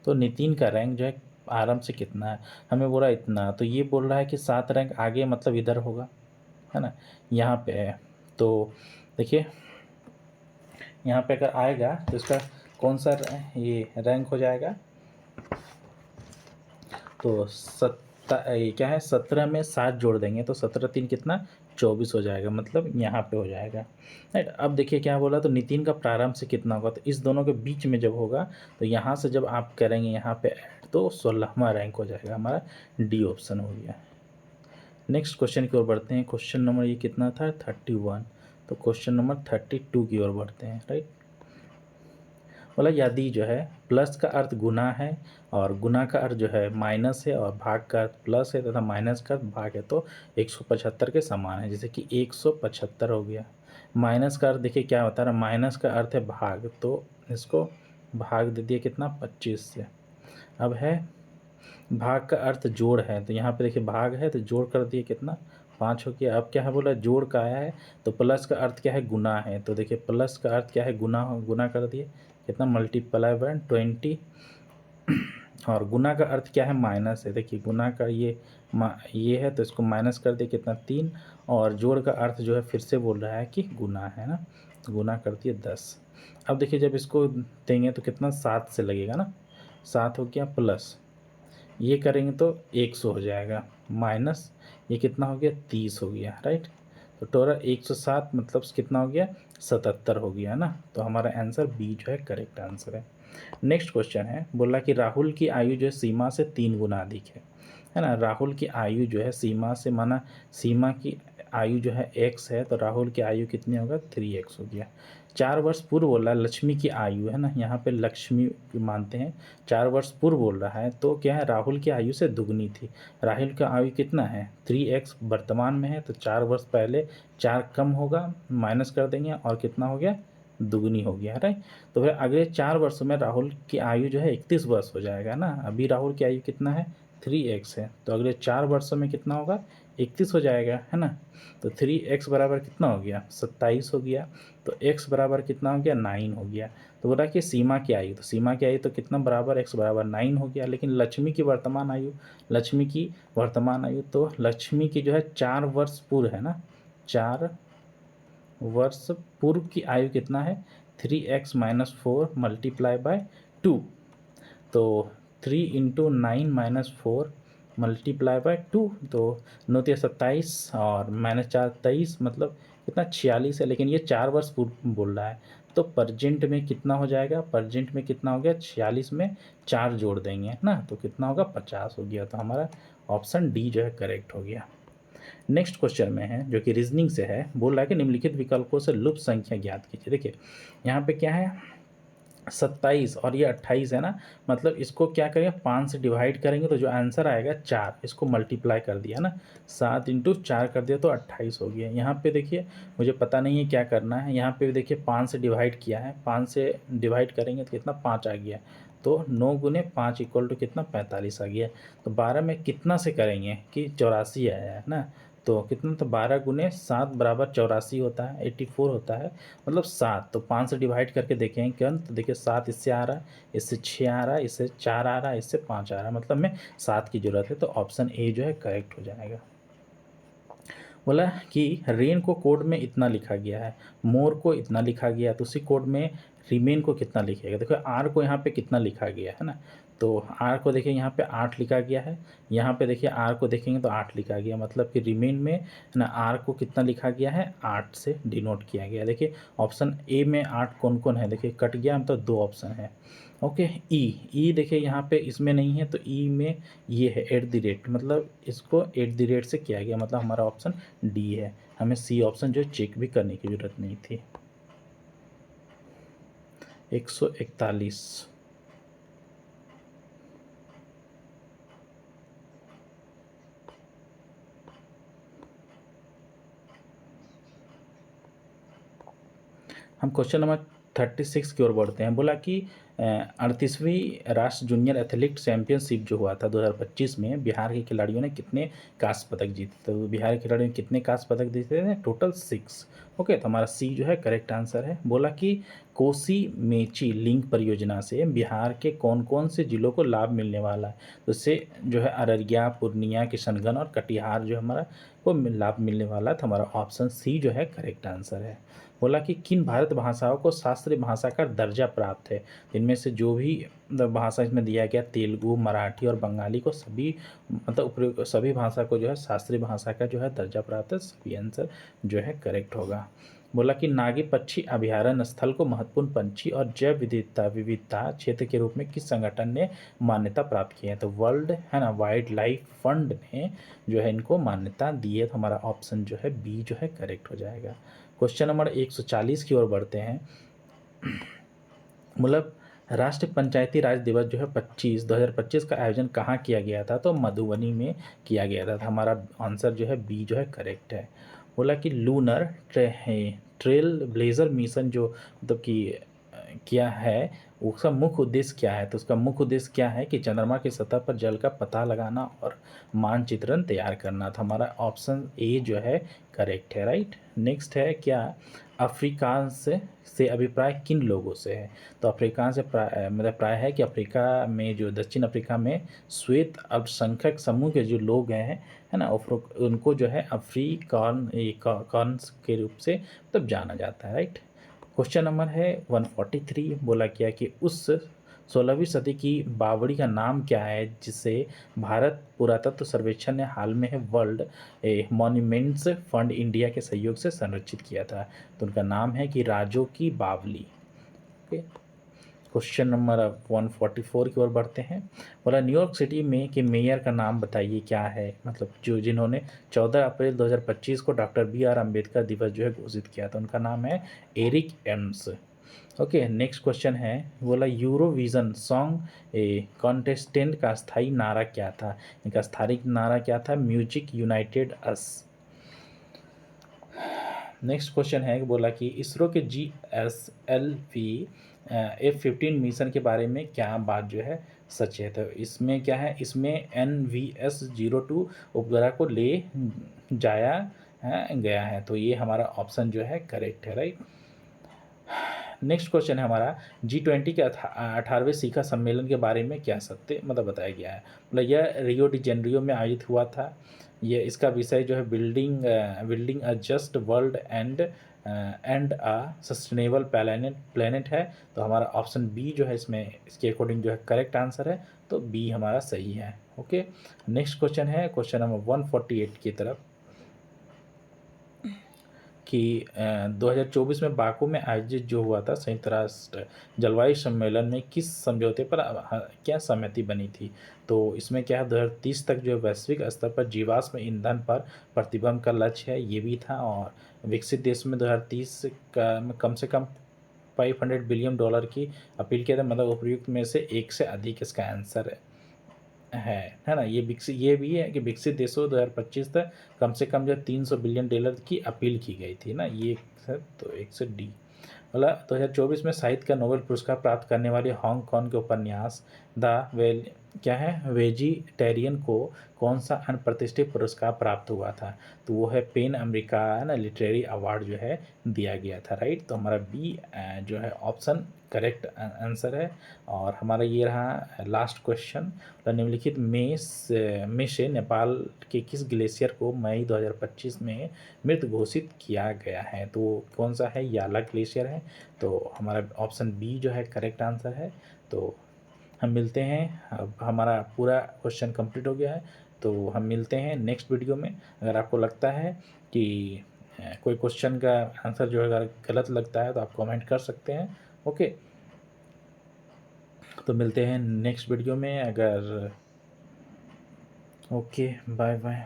तो नितिन का रैंक जो है आरंभ से कितना है, हमें बोला इतना, तो ये बोल रहा है कि 7 रैंक आगे मतलब इधर होगा, है ना, यहाँ पे है। तो देखिए यहाँ पे अगर आएगा तो इसका कौन सा ये रैंक हो जाएगा, तो ये क्या है 17 में 7 जोड़ देंगे तो 17 3 कितना 24 हो जाएगा, मतलब यहाँ पे हो जाएगा, राइट। अब देखिए क्या बोला, तो नितिन का प्रारंभ से कितना होगा, तो इस दोनों के बीच में जब होगा तो यहाँ से जब आप करेंगे यहाँ पे ऐड तो 16वां रैंक हो जाएगा, हमारा डी ऑप्शन हो गया। नेक्स्ट क्वेश्चन की ओर बढ़ते हैं, क्वेश्चन नंबर ये कितना था 31, तो क्वेश्चन नंबर 32 की ओर बढ़ते हैं, राइट। बोला यदि जो है प्लस का अर्थ गुना है और गुना का अर्थ जो है माइनस है और भाग का अर्थ प्लस है तथा माइनस का अर्थ भाग है तो 175 के समान है, जैसे कि 175 हो गया। माइनस का अर्थ देखिए क्या होता है, माइनस का अर्थ है भाग, तो इसको भाग दे दिए कितना 25 से। अब है भाग का अर्थ जोड़ है, तो यहाँ पे देखिए भाग है तो जोड़ कर दिए कितना 5 हो गया। अब क्या है बोला जोड़ का आया है, तो प्लस का अर्थ क्या है गुना है, तो देखिए प्लस का अर्थ क्या है गुना, गुना कर दिए कितना मल्टीप्लाई बाय 20, और गुना का अर्थ क्या है माइनस है, देखिए गुना का ये है तो इसको माइनस कर दिए कितना 3, और जोड़ का अर्थ जो है फिर से बोल रहा है कि गुना है ना, गुना कर दिए 10। अब देखिए जब इसको देंगे तो कितना 7 से लगेगा ना, 7 हो गया, प्लस ये करेंगे तो 100 हो जाएगा, माइनस ये कितना हो गया 30 हो गया, राइट। तो टोटल 107 मतलब कितना हो गया 77 हो गया ना, तो हमारा आंसर बी जो है करेक्ट आंसर है। नेक्स्ट क्वेश्चन है, बोला कि राहुल की आयु जो है सीमा से 3 गुना अधिक है ना। राहुल की आयु जो है सीमा से, माना सीमा की आयु जो है x है, तो राहुल की आयु कितनी होगा 3x हो गया। 4 वर्ष पूर्व बोल रहा है लक्ष्मी की आयु है ना, यहाँ पे लक्ष्मी मानते हैं, 4 वर्ष पूर्व बोल रहा है तो क्या है राहुल की आयु से दुगनी थी। राहुल का आयु कितना है 3x वर्तमान में है, तो 4 वर्ष पहले 4 कम होगा, माइनस कर देंगे और कितना हो गया दुगनी हो गया, राइट। तो फिर अगले 4 वर्षों में राहुल की आयु जो है 31 वर्ष हो जाएगा ना, अभी राहुल की आयु कितना है 3x है, तो अगले 4 वर्षों में कितना होगा 31 हो जाएगा, है ना। तो 3x बराबर कितना हो गया 27 हो गया, तो x बराबर कितना हो गया 9 हो गया। तो बोला कि सीमा की आयु, तो सीमा की आयु तो कितना बराबर x बराबर 9 हो गया, लेकिन लक्ष्मी की वर्तमान आयु, तो लक्ष्मी की जो है 4 वर्ष पूर्व है ना, 4 वर्ष पूर्व की आयु कितना है 3x माइनस 4 मल्टीप्लाई बाय 2, तो 3 इंटू 9 माइनस 4 मल्टीप्लाई बाय 2, तो 9 27 और -4 23, मतलब कितना 46 है, लेकिन ये 4 वर्ष पूर्व बोल रहा है, तो प्रजेंट में कितना हो जाएगा, प्रजेंट में कितना हो गया, 46 में 4 जोड़ देंगे है ना, तो कितना होगा, 50 हो गया। तो हमारा ऑप्शन डी जो है करेक्ट हो गया। नेक्स्ट क्वेश्चन में है जो कि रीजनिंग से है, बोल रहा है कि निम्नलिखित विकल्पों से लुप्त संख्या ज्ञात कीजिए। देखिए यहाँ पे क्या है, 27 और ये 28 है ना, मतलब इसको क्या करेंगे, 5 से डिवाइड करेंगे तो जो आंसर आएगा 4, इसको मल्टीप्लाई कर दिया ना, 7 इंटू 4 कर दिया तो 28 हो गया। यहाँ पे देखिए मुझे पता नहीं है क्या करना है, यहाँ पे देखिए 5 से डिवाइड किया है, 5 से डिवाइड करेंगे तो कितना, 5 आ गया, तो 9 गुने 5 इक्वल टू कितना, 45 आ गया। तो 12 में कितना से करेंगे कि 84 आया है ना, तो कितना, तो 12 गुने 7 बराबर 84 होता है, 84 होता है, मतलब 7। तो 5 से डिवाइड करके देखें क्या, तो देखिए 7 इससे आ रहा है, इससे 6 आ रहा है, इससे 4 आ रहा है, इससे 5 आ रहा है, मतलब हमें 7 की ज़रूरत है। तो ऑप्शन ए जो है करेक्ट हो जाएगा। बोला कि रेन को कोड में इतना लिखा गया है, मोर को इतना लिखा गया है, तो उसी कोड में रिमेन को कितना लिखेगा। देखो आर को यहाँ पे कितना लिखा गया है ना, तो आर को देखिए यहाँ पे 8 लिखा गया है, यहाँ पे देखिए आर को देखेंगे तो 8 लिखा गया, मतलब कि रिमेन में ना आर को कितना लिखा गया है, 8 से डिनोट किया गया। देखिए ऑप्शन ए में 8 कौन कौन है, देखिए कट गया, मतलब 2 ऑप्शन है। ओके, ई देखिए यहाँ पे इसमें नहीं है, तो ई में ये है एट द रेट, मतलब इसको एट द रेट से किया गया, मतलब हमारा ऑप्शन डी है। हमें सी ऑप्शन जो चेक भी करने की जरूरत नहीं थी। 141। हम क्वेश्चन नंबर 36 की ओर बढ़ते हैं। बोला कि 38वीं राष्ट्र जूनियर एथलेटिक चैंपियनशिप जो हुआ था 2025 में, बिहार के खिलाड़ियों ने कितने कांस्य पदक जीते, तो बिहार के खिलाड़ियों ने कितने कांस्य पदक जीते थे, टोटल 6। ओके, तो हमारा सी जो है करेक्ट आंसर है। बोला कि कोसी मेची लिंक परियोजना से बिहार के कौन कौन से जिलों को लाभ मिलने वाला है, तो इससे जो है अररिया, पूर्णिया, किशनगंज और कटिहार जो हमारा वो लाभ मिलने वाला है, तो हमारा ऑप्शन सी जो है करेक्ट आंसर है। बोला कि किन भारत भाषाओं को शास्त्रीय भाषा का दर्जा प्राप्त है, इनमें से जो भी भाषा इसमें दिया गया, तेलुगु, मराठी और बंगाली को सभी, मतलब उपयोग सभी भाषा को जो है शास्त्रीय भाषा का जो है दर्जा प्राप्त है, सभी आंसर जो है करेक्ट होगा। बोला कि नागी पक्षी अभयारण्य स्थल को महत्वपूर्ण पंछी और जैव विविधता विविधता क्षेत्र के रूप में किस संगठन ने मान्यता प्राप्त की है, तो वर्ल्ड है ना, वाइल्ड लाइफ फंड ने जो है इनको मान्यता दी है, तो हमारा ऑप्शन जो है बी जो है करेक्ट हो जाएगा। क्वेश्चन नंबर 140 की ओर बढ़ते हैं। मतलब राष्ट्रीय पंचायती राज दिवस जो है 2025 का आयोजन कहाँ किया गया था, तो मधुबनी में किया गया था, हमारा आंसर जो है बी जो है करेक्ट है। बोला कि लूनर ट्रेल ब्लेजर मिशन जो मतलब कि किया है, उसका मुख्य उद्देश्य क्या है, तो उसका मुख्य उद्देश्य क्या है कि चंद्रमा की सतह पर जल का पता लगाना और मानचित्रण तैयार करना था, हमारा ऑप्शन ए जो है करेक्ट है, राइट। नेक्स्ट है क्या, अफ्रीकांस से अभिप्राय किन लोगों से है, तो अफ्रीका से मतलब प्राय है कि अफ्रीका में जो दक्षिण अफ्रीका में श्वेत अल्पसंख्यक समूह के जो लोग हैं है ना, उनको जो है अफ्रीकान्स के रूप से तब जाना जाता है, राइट। क्वेश्चन नंबर है 143। बोला क्या कि उस 16वीं सदी की बावड़ी का नाम क्या है जिसे भारत पुरातत्व सर्वेक्षण ने हाल में है वर्ल्ड मॉन्यूमेंट्स फंड इंडिया के सहयोग से संरक्षित किया था, तो उनका नाम है कि राजो की बावली। ओके, क्वेश्चन नंबर 144 की ओर बढ़ते हैं। बोला न्यूयॉर्क सिटी में के मेयर का नाम बताइए क्या है, मतलब जो जिन्होंने 14 अप्रैल 2025 को डॉक्टर BR अम्बेडकर दिवस जो है घोषित किया था, उनका नाम है Eric Ames. Okay, next question है। बोला यूरोविजन सॉन्ग कॉन्टेस्टेंट का स्थायी नारा क्या था, इनका स्थायी नारा क्या था, म्यूजिक यूनाइटेड अस। नेक्स्ट क्वेश्चन है बोला कि इसरो के GSLV F-15 मिशन के बारे में क्या बात जो है सच है, तो इसमें क्या है, इसमें NVS-02 उपग्रह को ले जाया गया है, तो ये हमारा ऑप्शन जो है करेक्ट है, राइट। नेक्स्ट क्वेश्चन है हमारा G20 के 18वें शिखर सम्मेलन के बारे में क्या सत्य मतलब बताया गया है, मतलब यह रियो डी जेनरियो में आयोजित हुआ था, ये इसका विषय जो है building a just world and a sustainable planet है, तो हमारा ऑप्शन बी जो है इसमें इसके अकॉर्डिंग जो है करेक्ट आंसर है, तो बी हमारा सही है। ओके, नेक्स्ट क्वेश्चन है क्वेश्चन नंबर 148 की तरफ। कि 2024 में बाकू में आयोजित जो हुआ था संयुक्त राष्ट्र जलवायु सम्मेलन में किस समझौते पर क्या सहमति बनी थी। तो इसमें क्या है, 2030 तक जो वैश्विक स्तर पर जीवाश्म ईंधन पर प्रतिबंध का लक्ष्य है, ये भी था। और विकसित देश में 2030 का में कम से कम $500 बिलियन की अपील किया था, मतलब उपयुक्त में से एक से अधिक इसका आंसर है ना। ये भी है कि विकसित देशों 2025 तक कम से कम जो $300 बिलियन की अपील की गई थी ना, ये है। तो एक से डी। बोला 2024 में साहित्य का नोबेल पुरस्कार प्राप्त करने वाले हांगकांग के उपन्यास द वेल क्या है वेजिटेरियन को कौन सा अनप्रतिष्ठित पुरस्कार प्राप्त हुआ था। तो वो है पेन अमेरिका ना लिटरेरी अवार्ड जो है दिया गया था, राइट। तो हमारा बी जो है ऑप्शन करेक्ट आंसर है। और हमारा ये रहा लास्ट क्वेश्चन। निम्नलिखित में से नेपाल के किस ग्लेशियर को मई 2025 में मृत घोषित किया गया है। तो कौन सा है, याला ग्लेशियर है। तो हमारा ऑप्शन बी जो है करेक्ट आंसर है। तो हम मिलते हैं, अब हमारा पूरा क्वेश्चन कंप्लीट हो गया है। तो हम मिलते हैं नेक्स्ट वीडियो में। अगर आपको लगता है कि कोई क्वेश्चन का आंसर जो है अगर गलत लगता है तो आप कमेंट कर सकते हैं। ओके, तो मिलते हैं नेक्स्ट वीडियो में अगर। Okay, bye bye.